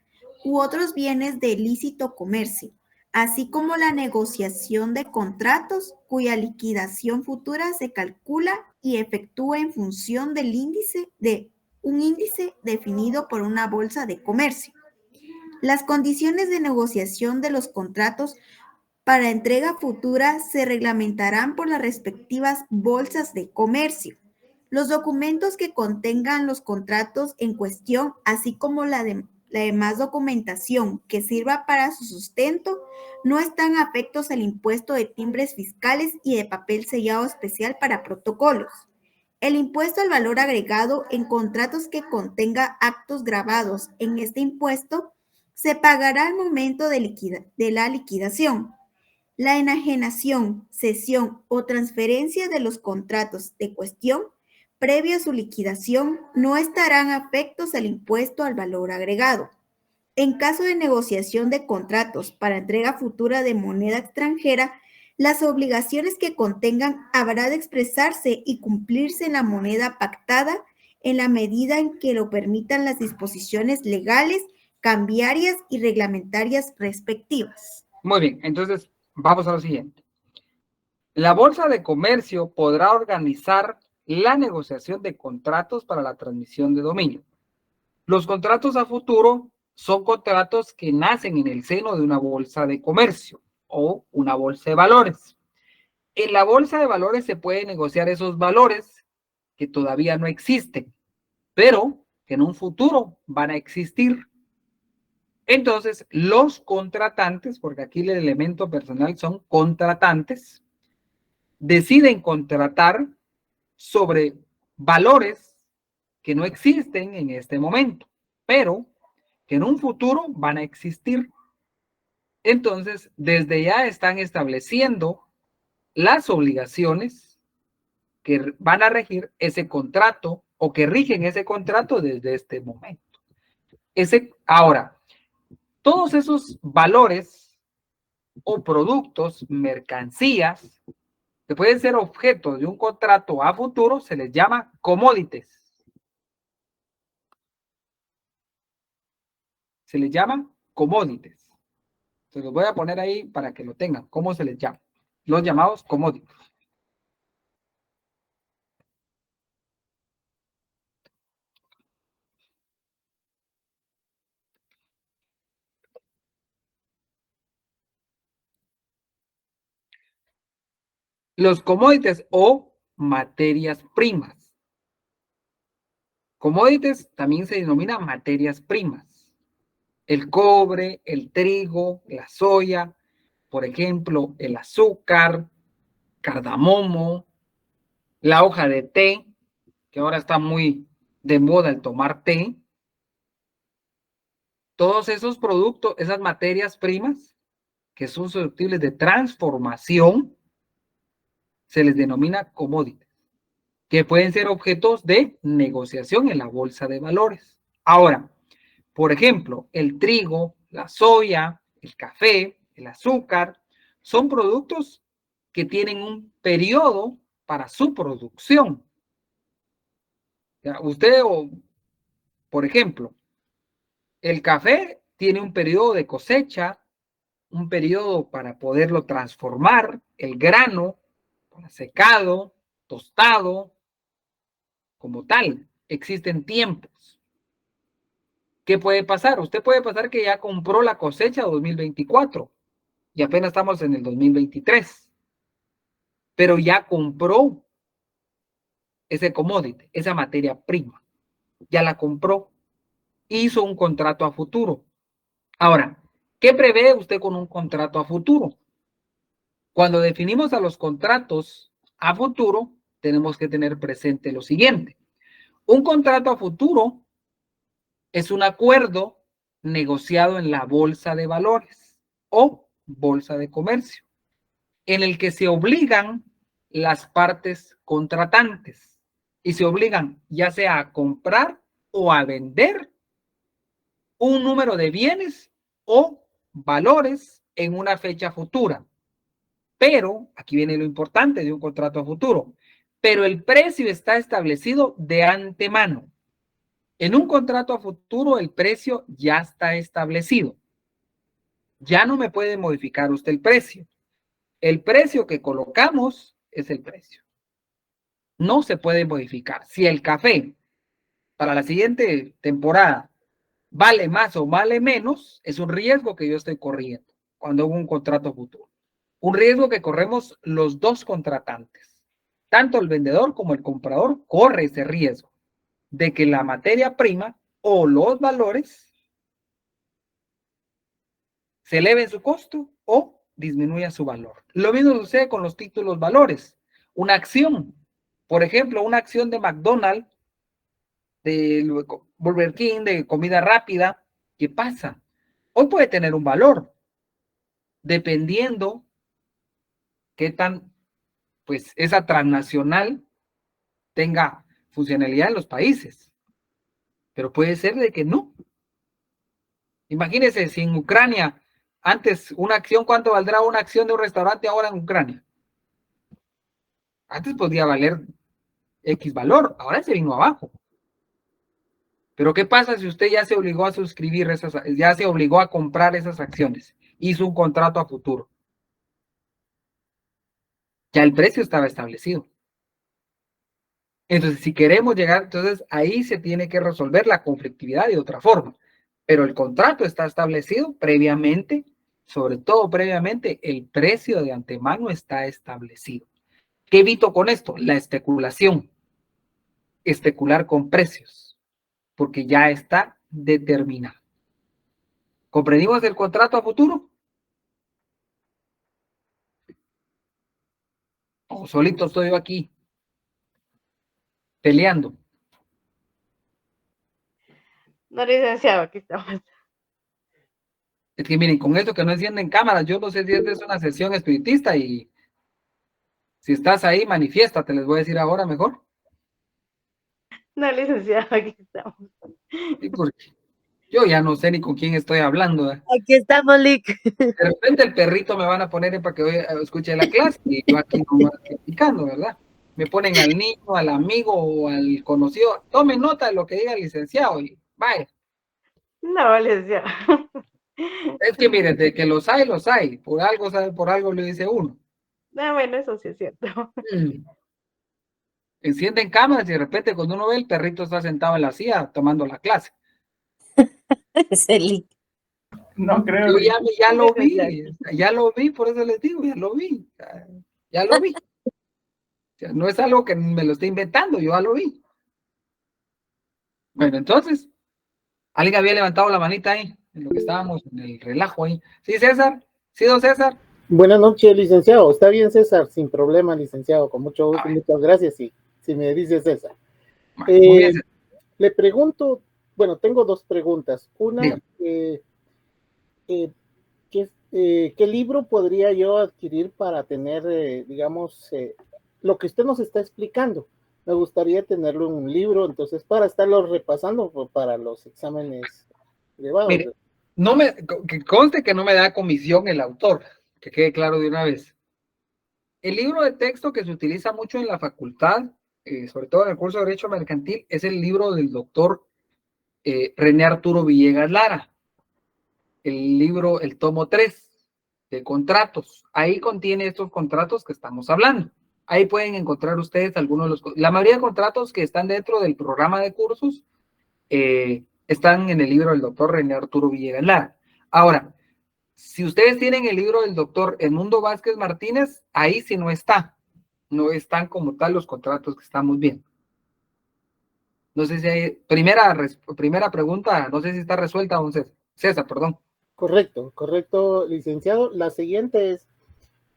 u otros bienes de lícito comercio, así como la negociación de contratos cuya liquidación futura se calcula y efectúa en función del un índice definido por una bolsa de comercio. Las condiciones de negociación de los contratos para entrega futura se reglamentarán por las respectivas bolsas de comercio. Los documentos que contengan los contratos en cuestión, así como la demás documentación que sirva para su sustento, no están afectos al impuesto de timbres fiscales y de papel sellado especial para protocolos. El impuesto al valor agregado en contratos que contenga actos grabados en este impuesto se pagará al momento de la liquidación. La enajenación, cesión o transferencia de los contratos de cuestión previo a su liquidación no estarán afectos al impuesto al valor agregado. En caso de negociación de contratos para entrega futura de moneda extranjera, las obligaciones que contengan habrá de expresarse y cumplirse en la moneda pactada en la medida en que lo permitan las disposiciones legales, cambiarias y reglamentarias respectivas. Muy bien, entonces vamos a lo siguiente. La Bolsa de Comercio podrá organizar la negociación de contratos para la transmisión de dominio. Los contratos a futuro son contratos que nacen en el seno de una bolsa de comercio o una bolsa de valores. En la bolsa de valores se puede negociar esos valores que todavía no existen, pero que en un futuro van a existir. Entonces, los contratantes, porque aquí el elemento personal son contratantes, deciden contratar sobre valores que no existen en este momento, pero que en un futuro van a existir. Entonces, desde ya están estableciendo las obligaciones que van a regir ese contrato o que rigen ese contrato desde este momento. Ahora, todos esos valores o productos, mercancías, que pueden ser objeto de un contrato a futuro, se les llama commodities. Se les llama commodities. Se los voy a poner ahí para que lo tengan. ¿Cómo se les llama? Los llamados commodities. Los commodities o materias primas. Commodities también se denomina materias primas. El cobre, el trigo, la soya, por ejemplo, el azúcar, cardamomo, la hoja de té, que ahora está muy de moda el tomar té. Todos esos productos, esas materias primas que son susceptibles de transformación, se les denomina commodities, que pueden ser objetos de negociación en la bolsa de valores. Ahora, por ejemplo, el trigo, la soya, el café, el azúcar, son productos que tienen un periodo para su producción. Usted, por ejemplo, el café tiene un periodo de cosecha, un periodo para poderlo transformar, el grano, secado, tostado, como tal. Existen tiempos. ¿Qué puede pasar? Usted puede pasar que ya compró la cosecha 2024 y apenas estamos en el 2023. pero ya compró ese commodity, esa materia prima. Ya la compró. Hizo un contrato a futuro. Ahora, ¿qué prevé usted con un contrato a futuro? Cuando definimos a los contratos a futuro, tenemos que tener presente lo siguiente. Un contrato a futuro es un acuerdo negociado en la bolsa de valores o bolsa de comercio, en el que se obligan las partes contratantes y se obligan ya sea a comprar o a vender un número de bienes o valores en una fecha futura. Pero, aquí viene lo importante de un contrato a futuro, pero el precio está establecido de antemano. En un contrato a futuro el precio ya está establecido. Ya no me puede modificar usted el precio. El precio que colocamos es el precio. No se puede modificar. Si el café para la siguiente temporada vale más o vale menos, es un riesgo que yo estoy corriendo cuando hago un contrato futuro. Un riesgo que corremos los dos contratantes. Tanto el vendedor como el comprador corre ese riesgo de que la materia prima o los valores se eleven su costo o disminuya su valor. Lo mismo sucede con los títulos valores. Una acción, por ejemplo, una acción de McDonald's, de Burger King, de comida rápida, ¿qué pasa? Hoy puede tener un valor, dependiendo qué tan, pues, esa transnacional tenga funcionalidad en los países. Pero puede ser de que no. Imagínense si en Ucrania, antes una acción, ¿cuánto valdrá una acción de un restaurante ahora en Ucrania? Antes podía valer X valor, ahora se vino abajo. Pero ¿qué pasa si usted ya se obligó a suscribir ya se obligó a comprar esas acciones? Hizo un contrato a futuro. Ya el precio estaba establecido. Entonces, si queremos llegar, entonces ahí se tiene que resolver la conflictividad de otra forma. Pero el contrato está establecido previamente, sobre todo previamente, el precio de antemano está establecido. ¿Qué evito con esto? La especulación. Especular con precios, porque ya está determinado. ¿Comprendimos el contrato a futuro? O solito estoy yo aquí peleando. No, licenciado, aquí estamos. Es que miren, con esto que no encienden cámaras, yo no sé si es una sesión espiritista y si estás ahí, manifiéstate, les voy a decir ahora mejor. No, licenciado, aquí estamos. Sí, porque yo ya no sé ni con quién estoy hablando. Aquí estamos, Lick. De repente el perrito me van a poner para que escuche la clase y yo aquí no voy explicando, ¿verdad? Me ponen al niño, al amigo o al conocido. Tomen nota de lo que diga el licenciado y vaya. No, licenciado. Es que miren, de que los hay. Por algo, ¿sabe? Por algo le dice uno. No, bueno, eso sí es cierto. Encienden cámaras y de repente cuando uno ve el perrito está sentado en la silla tomando la clase. Es el Lick. No creo. Yo ya lo vi, por eso les digo, ya lo vi. O sea, no es algo que me lo esté inventando, yo ya lo vi. Bueno, entonces, alguien había levantado la manita ahí, en lo que estábamos en el relajo ahí. ¿Sí, César? ¿Sí, don César? Buenas noches, licenciado. Está bien, César, sin problema, licenciado. Con mucho gusto, muchas gracias. Sí, si me dice César. Muy bien, César. Le pregunto, bueno, tengo dos preguntas. Una, ¿qué libro podría yo adquirir para tener, digamos, lo que usted nos está explicando? Me gustaría tenerlo en un libro, entonces, para estarlo repasando para los exámenes elevados. Mire, que conste que no me da comisión el autor, que quede claro de una vez. El libro de texto que se utiliza mucho en la facultad, sobre todo en el curso de Derecho Mercantil, es el libro del doctor René Arturo Villegas Lara. El libro, el tomo 3 de contratos. Ahí contiene estos contratos que estamos hablando. Ahí pueden encontrar ustedes algunos de los... La mayoría de contratos que están dentro del programa de cursos están en el libro del doctor René Arturo Villegas Lara. Ahora, si ustedes tienen el libro del doctor Edmundo Vázquez Martínez, ahí sí no está. No están como tal los contratos que estamos viendo. No sé si hay... Primera pregunta, no sé si está resuelta, don César, perdón. Correcto, licenciado. La siguiente es,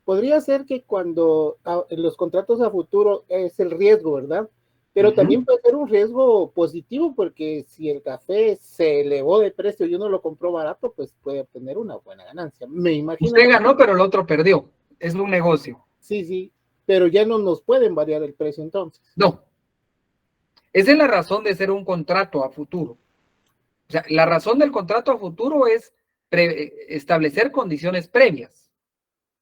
podría ser que cuando en los contratos a futuro es el riesgo, ¿verdad? Pero también puede ser un riesgo positivo, porque si el café se elevó de precio y uno lo compró barato, pues puede obtener una buena ganancia. Me imagino. Usted ganó, pero el otro perdió. Es un negocio. Sí, pero ya no nos pueden variar el precio entonces. No. Esa es la razón de ser un contrato a futuro. O sea, la razón del contrato a futuro es establecer condiciones previas.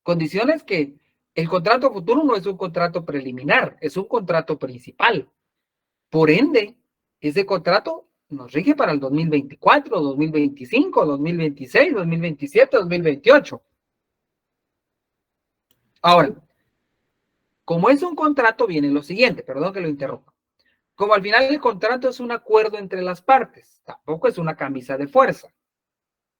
Condiciones que el contrato a futuro no es un contrato preliminar, es un contrato principal. Por ende, ese contrato nos rige para el 2024, 2025, 2026, 2027, 2028. Ahora, como es un contrato, viene lo siguiente, perdón que lo interrumpa. Como al final el contrato es un acuerdo entre las partes, tampoco es una camisa de fuerza.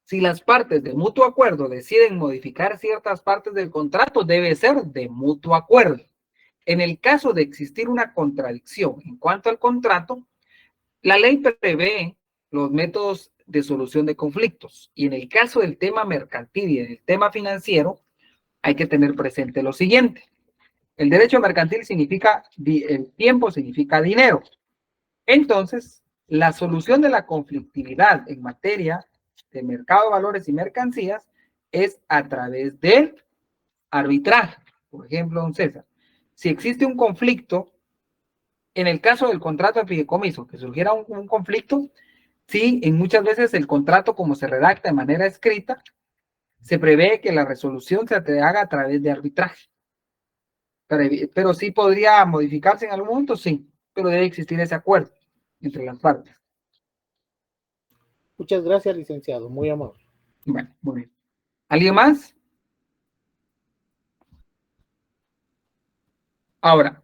Si las partes de mutuo acuerdo deciden modificar ciertas partes del contrato, debe ser de mutuo acuerdo. En el caso de existir una contradicción en cuanto al contrato, la ley prevé los métodos de solución de conflictos. Y en el caso del tema mercantil y en el tema financiero, hay que tener presente lo siguiente. El derecho mercantil significa, el tiempo significa dinero. Entonces, la solución de la conflictividad en materia de mercado de valores y mercancías es a través del arbitraje. Por ejemplo, don César, si existe un conflicto, en el caso del contrato de fideicomiso, que surgiera un conflicto, sí, en muchas veces el contrato, como se redacta de manera escrita, se prevé que la resolución se haga a través de arbitraje. Pero sí podría modificarse en algún momento, sí, pero debe existir ese acuerdo entre las partes. Muchas gracias, licenciado, muy amable. Bueno, muy bien. ¿Alguien más? Ahora,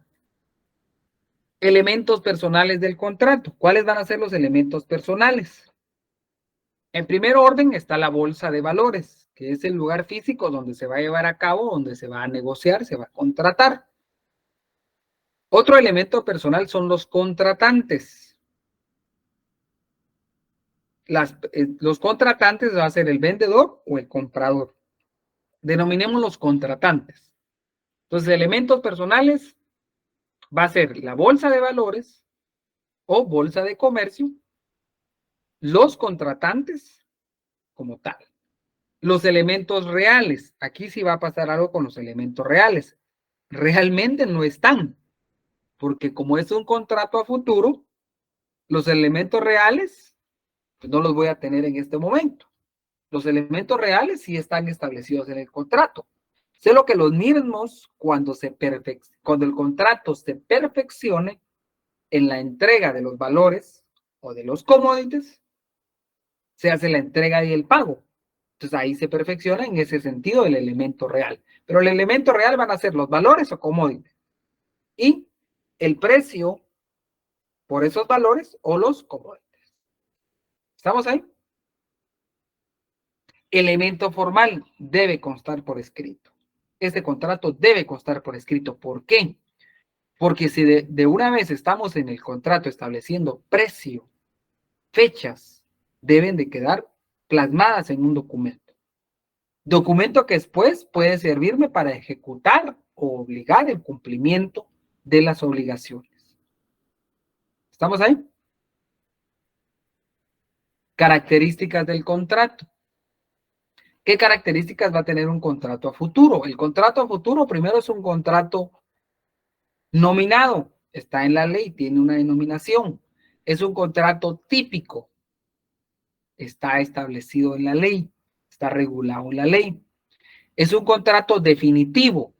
elementos personales del contrato. ¿Cuáles van a ser los elementos personales? En primer orden está la bolsa de valores, que es el lugar físico donde se va a llevar a cabo, donde se va a negociar, se va a contratar. Otro elemento personal son los contratantes. Los contratantes va a ser el vendedor o el comprador. Denominemos los contratantes. Entonces, elementos personales va a ser la bolsa de valores o bolsa de comercio, los contratantes como tal. Los elementos reales, aquí sí va a pasar algo con los elementos reales. Realmente no están, porque como es un contrato a futuro, los elementos reales pues no los voy a tener en este momento. Los elementos reales sí están establecidos en el contrato. Sé lo que los mismos, cuando el contrato se perfeccione en la entrega de los valores o de los commodities, se hace la entrega y el pago. Entonces ahí se perfecciona en ese sentido el elemento real. Pero el elemento real van a ser los valores o commodities. Y el precio por esos valores o los commodities. ¿Estamos ahí? Elemento formal debe constar por escrito. Este contrato debe constar por escrito. ¿Por qué? Porque si de una vez estamos en el contrato estableciendo precio, fechas, deben de quedar plasmadas en un documento. Documento que después puede servirme para ejecutar o obligar el cumplimiento de las obligaciones. ¿Estamos ahí? Características del contrato. ¿Qué características va a tener un contrato a futuro? El contrato a futuro primero es un contrato nominado. Está en la ley, tiene una denominación. Es un contrato típico. Está establecido en la ley. Está regulado en la ley. Es un contrato definitivo.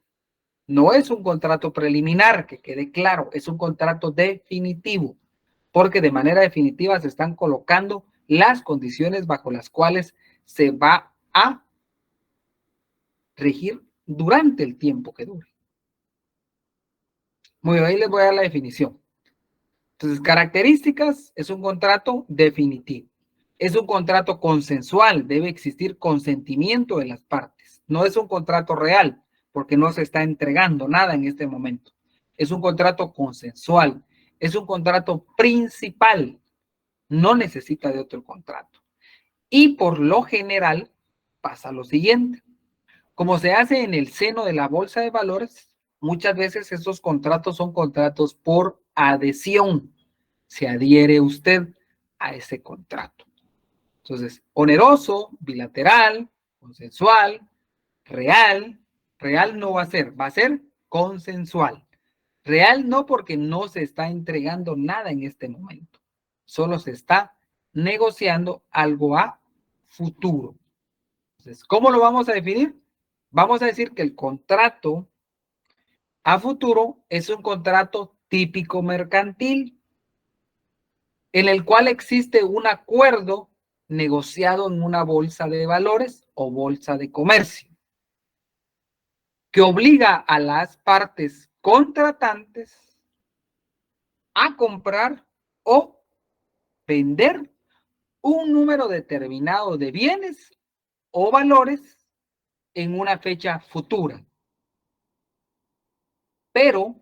No es un contrato preliminar, que quede claro. Es un contrato definitivo. Porque de manera definitiva se están colocando las condiciones bajo las cuales se va a regir durante el tiempo que dure. Muy bien, ahí les voy a dar la definición. Entonces, características, es un contrato definitivo. Es un contrato consensual, debe existir consentimiento de las partes. No es un contrato real, porque no se está entregando nada en este momento. Es un contrato consensual. Es un contrato principal. No necesita de otro contrato. Y por lo general pasa lo siguiente. Como se hace en el seno de la bolsa de valores, muchas veces esos contratos son contratos por adhesión. Se adhiere usted a ese contrato. Entonces, oneroso, bilateral, consensual, real. Real no va a ser consensual. Real no, porque no se está entregando nada en este momento. Solo se está negociando algo a futuro. Entonces, ¿cómo lo vamos a definir? Vamos a decir que el contrato a futuro es un contrato típico mercantil en el cual existe un acuerdo negociado en una bolsa de valores o bolsa de comercio que obliga a las partes contratantes a comprar o vender un número determinado de bienes o valores en una fecha futura, pero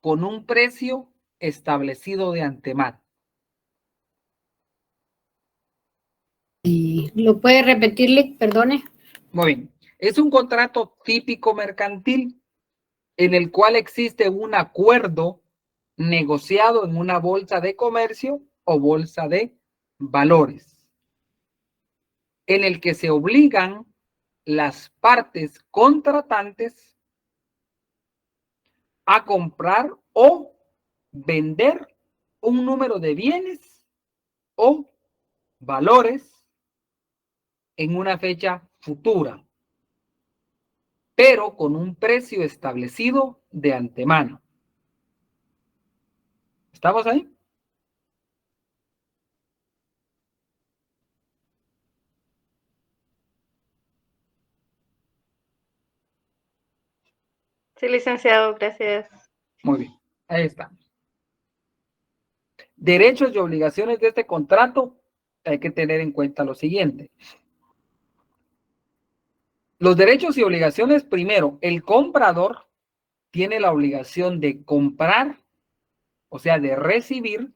con un precio establecido de antemano. ¿Lo puede repetirle? Perdone. Muy bien. Es un contrato típico mercantil en el cual existe un acuerdo negociado en una bolsa de comercio o bolsa de valores, en el que se obligan las partes contratantes a comprar o vender un número de bienes o valores en una fecha futura, pero con un precio establecido de antemano. ¿Estamos ahí? Sí, licenciado, gracias. Muy bien, ahí está. Derechos y obligaciones de este contrato, hay que tener en cuenta lo siguiente. Los derechos y obligaciones, primero, el comprador tiene la obligación de comprar, o sea, de recibir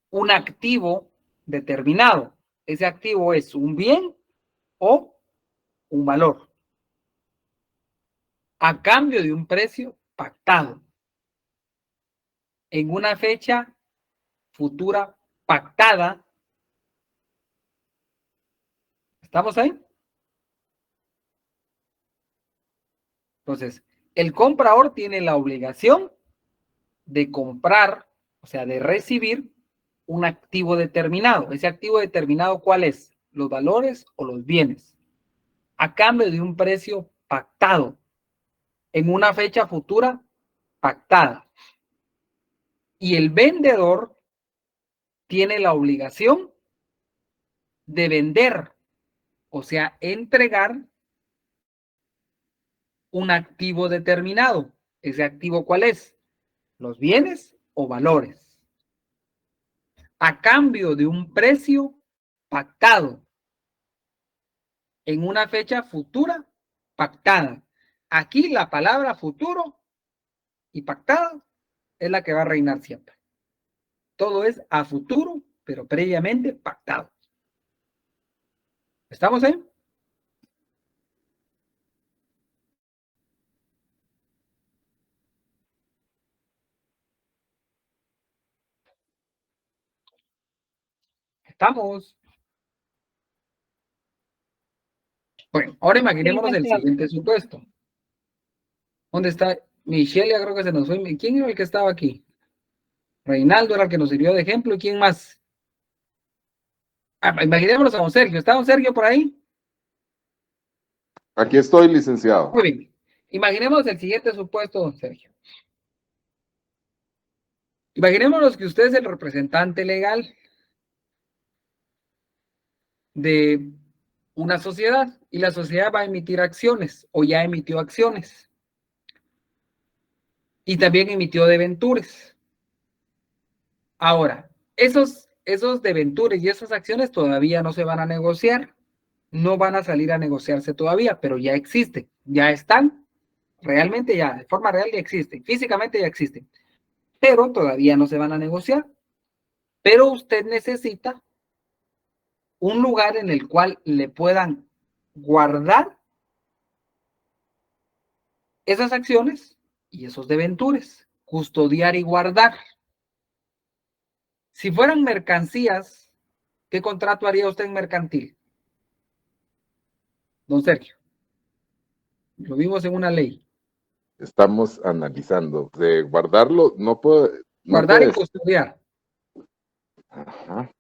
un activo determinado. Ese activo es un bien o un valor, a cambio de un precio pactado, en una fecha futura pactada. ¿Estamos ahí? Entonces, el comprador tiene la obligación de comprar, o sea, de recibir un activo determinado. Ese activo determinado, ¿cuál es? Los valores o los bienes, a cambio de un precio pactado, en una fecha futura pactada. Y el vendedor tiene la obligación de vender, o sea, entregar un activo determinado. ¿Ese activo cuál es? Los bienes o valores, a cambio de un precio pactado, en una fecha futura pactada. Aquí la palabra futuro y pactada es la que va a reinar siempre. Todo es a futuro, pero previamente pactado. ¿Estamos ahí? Estamos. Bueno, ahora imaginémonos el siguiente supuesto. ¿Dónde está? Michelle, ya creo que se nos fue. ¿Quién era el que estaba aquí? Reinaldo era el que nos sirvió de ejemplo. ¿Y quién más? Imaginémonos a don Sergio. ¿Está don Sergio por ahí? Aquí estoy, licenciado. Muy bien. Imaginemos el siguiente supuesto, don Sergio. Imaginémonos que usted es el representante legal de una sociedad y la sociedad va a emitir acciones o ya emitió acciones y también emitió debentures. Ahora, esos debentures y esas acciones todavía no se van a negociar, no van a salir a negociarse todavía, pero ya existen, ya están realmente ya, de forma real ya existen, físicamente ya existen, pero todavía no se van a negociar. Pero usted necesita un lugar en el cual le puedan guardar esas acciones y esos debentures, custodiar y guardar. Si fueran mercancías, ¿qué contrato haría usted en mercantil? Don Sergio, lo vimos en una ley. Estamos analizando. De guardarlo, no puedo. Guardar y custodiar. Ajá.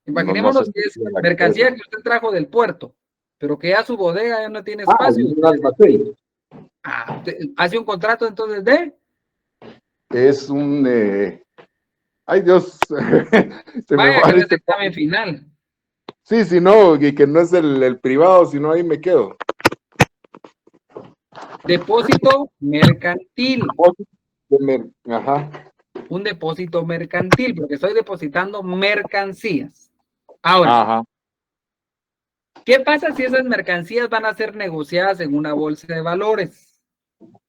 Imaginémonos No sé que es si la mercancía cabeza. que usted trajo del puerto, pero que ya su bodega ya no tiene Ah, espacio. un almacén. Hace un contrato entonces de... Es un. Ay, Dios. Se me Vaya va que no es este- examen final. Sí, si no, y que no es el privado, sino ahí me quedo. Depósito mercantil. Ajá. Un depósito mercantil, porque estoy depositando mercancías. Ahora, Ajá. ¿qué pasa si esas mercancías van a ser negociadas en una bolsa de valores?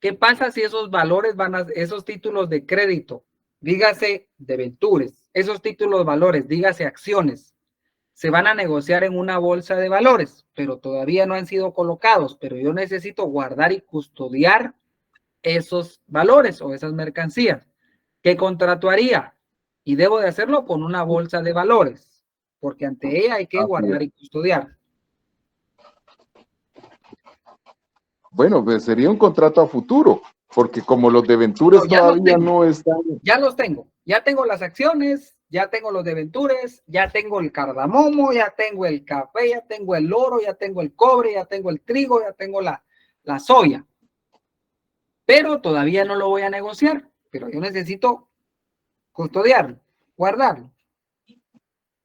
¿Qué pasa si esos valores esos títulos de crédito, dígase debentures, esos títulos de valores, dígase acciones, se van a negociar en una bolsa de valores, pero todavía no han sido colocados, pero yo necesito guardar y custodiar esos valores o esas mercancías? ¿Qué contrato haría? Y debo de hacerlo con una bolsa de valores, porque ante ella hay que Así guardar es. y custodiar. Bueno, pues sería un contrato a futuro, porque como los debentures No, ya los todavía tengo. no están. Ya los tengo. Ya tengo las acciones, ya tengo los debentures, ya tengo el cardamomo, ya tengo el café, ya tengo el oro, ya tengo el cobre, ya tengo el trigo, ya tengo la soya. Pero todavía no lo voy a negociar, pero yo necesito custodiarlo, guardarlo.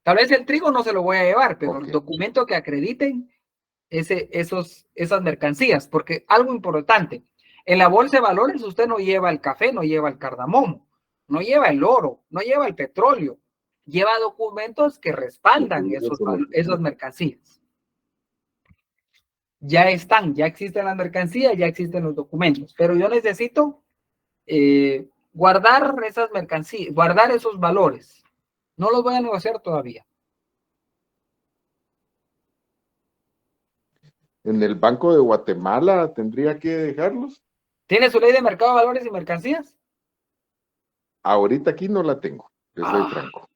Tal vez el trigo no se lo voy a llevar, pero el documento que acrediten esas mercancías, porque algo importante, en la bolsa de valores usted no lleva el café, no lleva el cardamomo, no lleva el oro, no lleva el petróleo, lleva documentos que respaldan esas mercancías. Ya están, ya existen las mercancías, ya existen los documentos, pero yo necesito guardar esas mercancías, guardar esos valores. No los voy a negociar todavía. En el Banco de Guatemala tendría que dejarlos. ¿Tiene su ley de mercado de valores y mercancías? Ahorita aquí no la tengo, yo soy franco.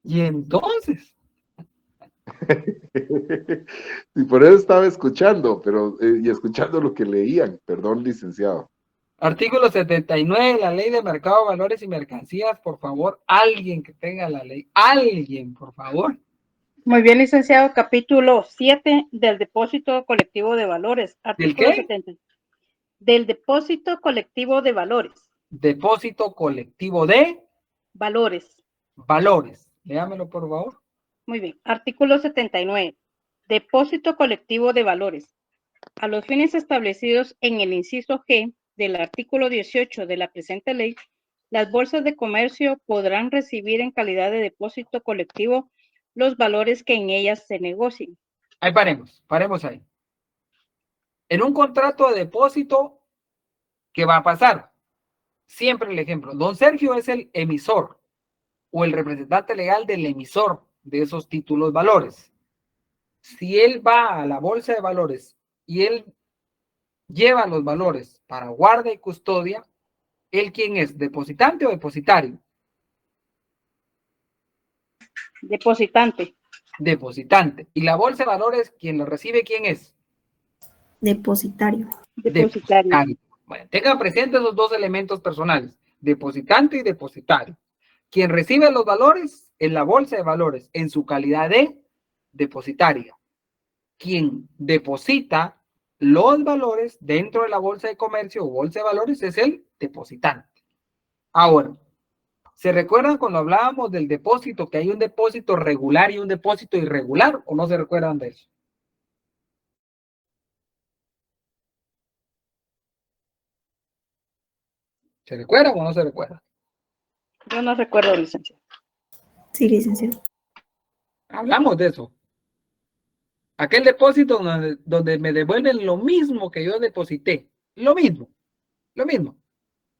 Y entonces, Y por eso estaba escuchando, pero y escuchando lo que leían, perdón, licenciado. artículo 79 de la ley de mercado de valores y mercancías, por favor, alguien que tenga la ley, alguien, por favor. Muy bien, licenciado. Capítulo 7 del depósito colectivo de valores. Artículo qué? 70. Del depósito colectivo de valores. Depósito colectivo de Valores. valores. Léamelo, por favor. Muy bien. Artículo 79. Depósito colectivo de valores. A los fines establecidos en el inciso G del artículo 18 de la presente ley, las bolsas de comercio podrán recibir en calidad de depósito colectivo los valores que en ellas se negocien. Ahí paremos ahí. En un contrato de depósito, ¿qué va a pasar? Siempre el ejemplo. Don Sergio es el emisor o el representante legal del emisor de esos títulos valores. Si él va a la bolsa de valores y él lleva los valores para guarda y custodia, ¿él quién es? ¿Depositante o depositario? Depositante. Depositante. ¿Y la bolsa de valores, quien lo recibe, quién es? Depositario. Depositario. Bueno, tengan presentes esos dos elementos personales, depositante y depositario. Quien recibe los valores en la bolsa de valores en su calidad de depositaria. Quien deposita los valores dentro de la bolsa de comercio o bolsa de valores es el depositante. Ahora, ¿se recuerdan cuando hablábamos del depósito, que hay un depósito regular y un depósito irregular, o no se recuerdan de eso? ¿Se recuerdan o no se recuerdan? Yo no recuerdo, licenciado. Sí, licenciado. Hablamos de eso. Aquel depósito donde me devuelven lo mismo que yo deposité, Lo mismo, lo mismo.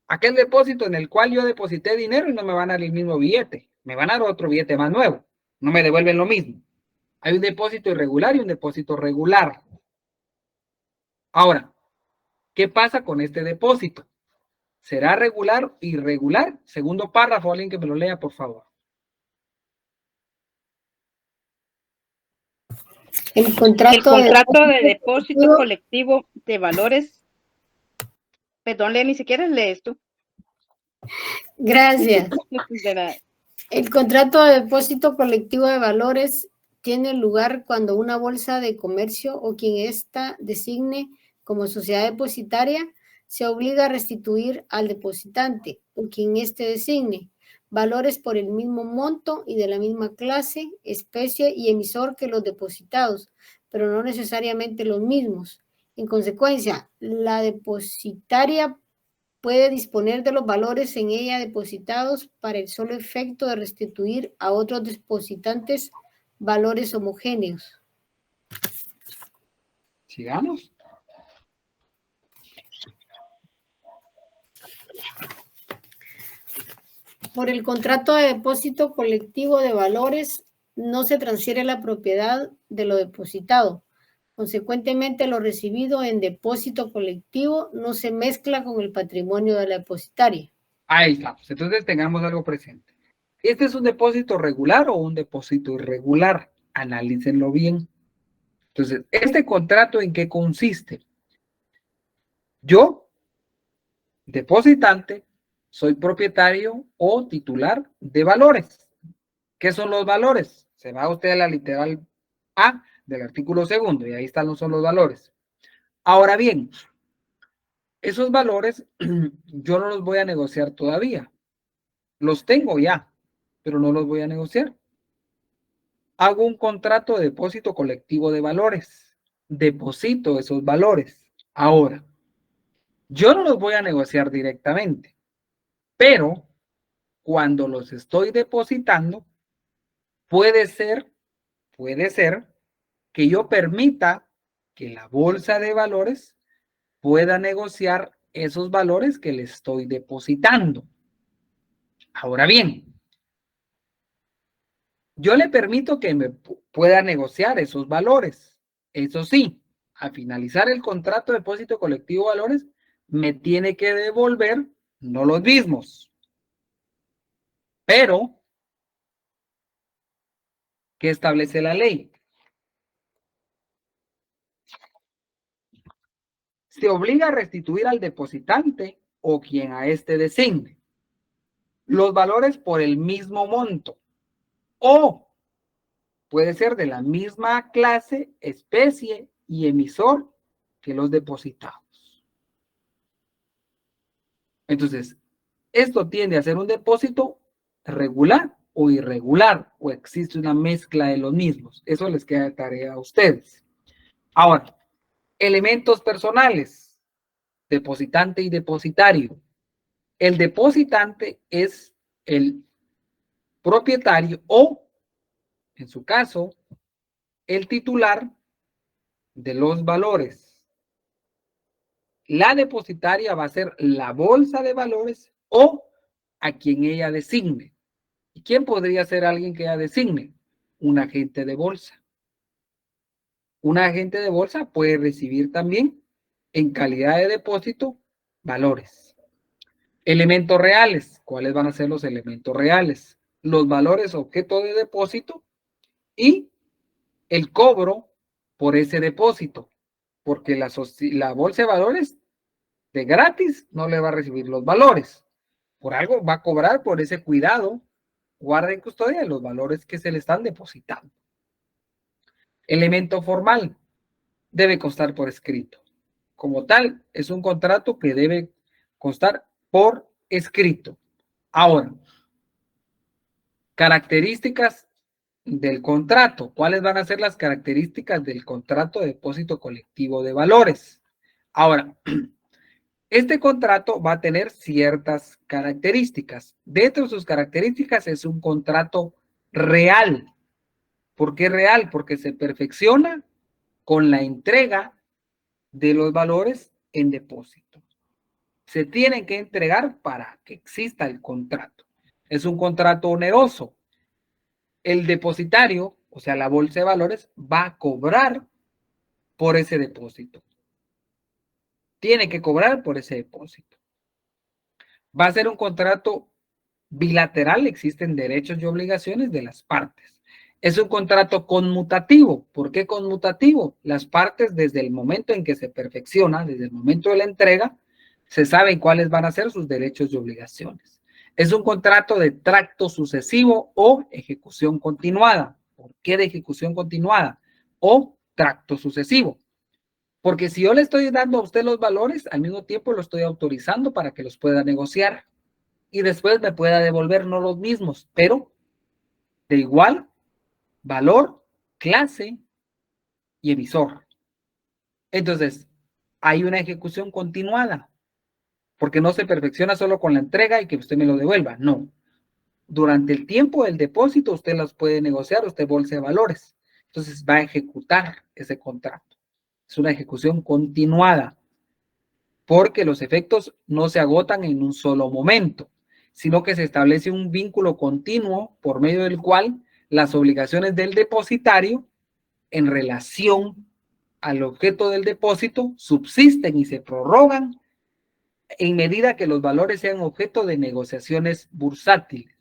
Aquel depósito en el cual yo deposité dinero y no me van a dar el mismo billete. Me van a dar otro billete más nuevo. No me devuelven lo mismo. Hay un depósito irregular y un depósito regular. Ahora, ¿qué pasa con este depósito? ¿Será regular o irregular? Segundo párrafo, alguien que me lo lea, por favor. El contrato de depósito colectivo de valores. Perdón, Leni, si quieres lees tú. Gracias. De nada. El contrato de depósito colectivo de valores tiene lugar cuando una bolsa de comercio o quien ésta designe como sociedad depositaria se obliga a restituir al depositante o quien éste designe valores por el mismo monto y de la misma clase, especie y emisor que los depositados, pero no necesariamente los mismos. En consecuencia, la depositaria puede disponer de los valores en ella depositados para el solo efecto de restituir a otros depositantes valores homogéneos. Sigamos. Por el contrato de depósito colectivo de valores, no se transfiere la propiedad de lo depositado. Consecuentemente, lo recibido en depósito colectivo no se mezcla con el patrimonio de la depositaria. Ahí estamos. Entonces tengamos algo presente. ¿Este es un depósito regular o un depósito irregular? Analícenlo bien. Entonces, ¿este contrato en qué consiste? Yo, depositante, soy propietario o titular de valores. ¿Qué son los valores? Se va usted a la literal A del artículo 2 y ahí son los valores. Ahora bien, esos valores yo no los voy a negociar todavía. Los tengo ya, pero no los voy a negociar. Hago un contrato de depósito colectivo de valores. Deposito esos valores. Ahora, yo no los voy a negociar directamente, pero cuando los estoy depositando, puede ser que yo permita que la bolsa de valores pueda negociar esos valores que le estoy depositando. Ahora bien, yo le permito que me pueda negociar esos valores. Eso sí, al finalizar el contrato de depósito colectivo de valores, me tiene que devolver no los mismos, pero ¿qué establece la ley? Se obliga a restituir al depositante o quien a este designe los valores por el mismo monto o puede ser de la misma clase, especie y emisor que los depositados. Entonces, esto tiende a ser un depósito regular o irregular o existe una mezcla de los mismos. Eso les queda de tarea a ustedes. Ahora, elementos personales, depositante y depositario. El depositante es el propietario o, en su caso, el titular de los valores. La depositaria va a ser la bolsa de valores o a quien ella designe. ¿Y quién podría ser alguien que ella designe? Un agente de bolsa. Un agente de bolsa puede recibir también, en calidad de depósito, valores. Elementos reales. ¿Cuáles van a ser los elementos reales? Los valores objeto de depósito y el cobro por ese depósito. Porque la bolsa de valores de gratis no le va a recibir los valores. Por algo va a cobrar por ese cuidado, guarda y custodia de los valores que se le están depositando. Elemento formal. Debe constar por escrito. Como tal, es un contrato que debe constar por escrito. Ahora, características del contrato. ¿Cuáles van a ser las características del contrato de depósito colectivo de valores? Ahora, este contrato va a tener ciertas características. Dentro de sus características es un contrato real. ¿Por qué real? Porque se perfecciona con la entrega de los valores en depósito. Se tienen que entregar para que exista el contrato. Es un contrato oneroso. El depositario, o sea, la bolsa de valores, va a cobrar por ese depósito. Tiene que cobrar por ese depósito. Va a ser un contrato bilateral, existen derechos y obligaciones de las partes. Es un contrato conmutativo. ¿Por qué conmutativo? Las partes, desde el momento en que se perfecciona, desde el momento de la entrega, se saben cuáles van a ser sus derechos y obligaciones. Es un contrato de tracto sucesivo o ejecución continuada. ¿Por qué de ejecución continuada? O tracto sucesivo. Porque si yo le estoy dando a usted los valores, al mismo tiempo lo estoy autorizando para que los pueda negociar y después me pueda devolver no los mismos, pero de igual valor, clase y emisor. Entonces, hay una ejecución continuada, porque no se perfecciona solo con la entrega y que usted me lo devuelva, no. Durante el tiempo del depósito usted las puede negociar, usted bolsa de valores. Entonces va a ejecutar ese contrato. Es una ejecución continuada, porque los efectos no se agotan en un solo momento, sino que se establece un vínculo continuo por medio del cual las obligaciones del depositario en relación al objeto del depósito subsisten y se prorrogan en medida que los valores sean objeto de negociaciones bursátiles.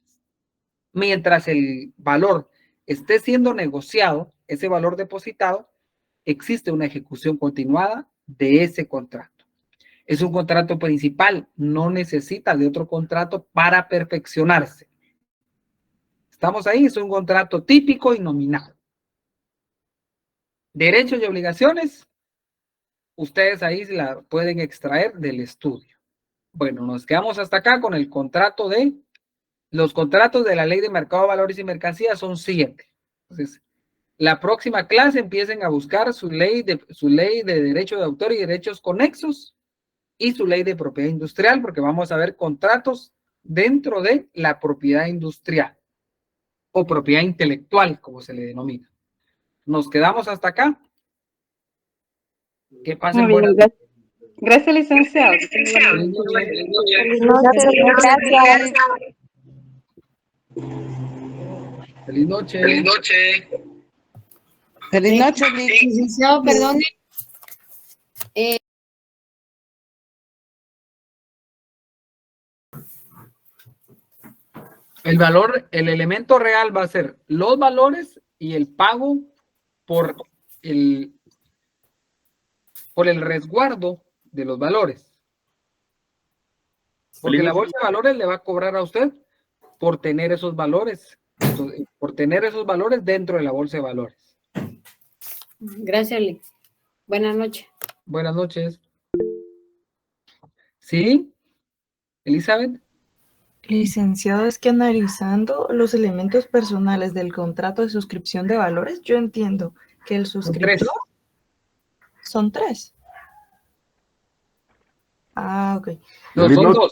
Mientras el valor esté siendo negociado, ese valor depositado, existe una ejecución continuada de ese contrato. Es un contrato principal, no necesita de otro contrato para perfeccionarse. Estamos ahí, es un contrato típico y nominal. Derechos y obligaciones, ustedes ahí la pueden extraer del estudio. Bueno, nos quedamos hasta acá con el contrato de, los contratos de la Ley de Mercado de Valores y Mercancías son 7. Entonces, la próxima clase empiecen a buscar su ley de derecho de autor y derechos conexos y su ley de propiedad industrial, porque vamos a ver contratos dentro de la propiedad industrial o propiedad intelectual, como se le denomina. Nos quedamos hasta acá. Que pasen buenas noches. Gracias, licenciado. Feliz noche. Feliz noche. Feliz noche. Feliz noche, licenciado, perdón. El valor, el elemento real va a ser los valores y el pago por el resguardo de los valores. Porque la bolsa de valores le va a cobrar a usted por tener esos valores, dentro de la bolsa de valores. Gracias, Alex. Buenas noches. Buenas noches. ¿Sí? Elizabeth. Licenciado, es que analizando los elementos personales del contrato de suscripción de valores, yo entiendo que el suscriptor son 3. Ah, ok. No, son 2.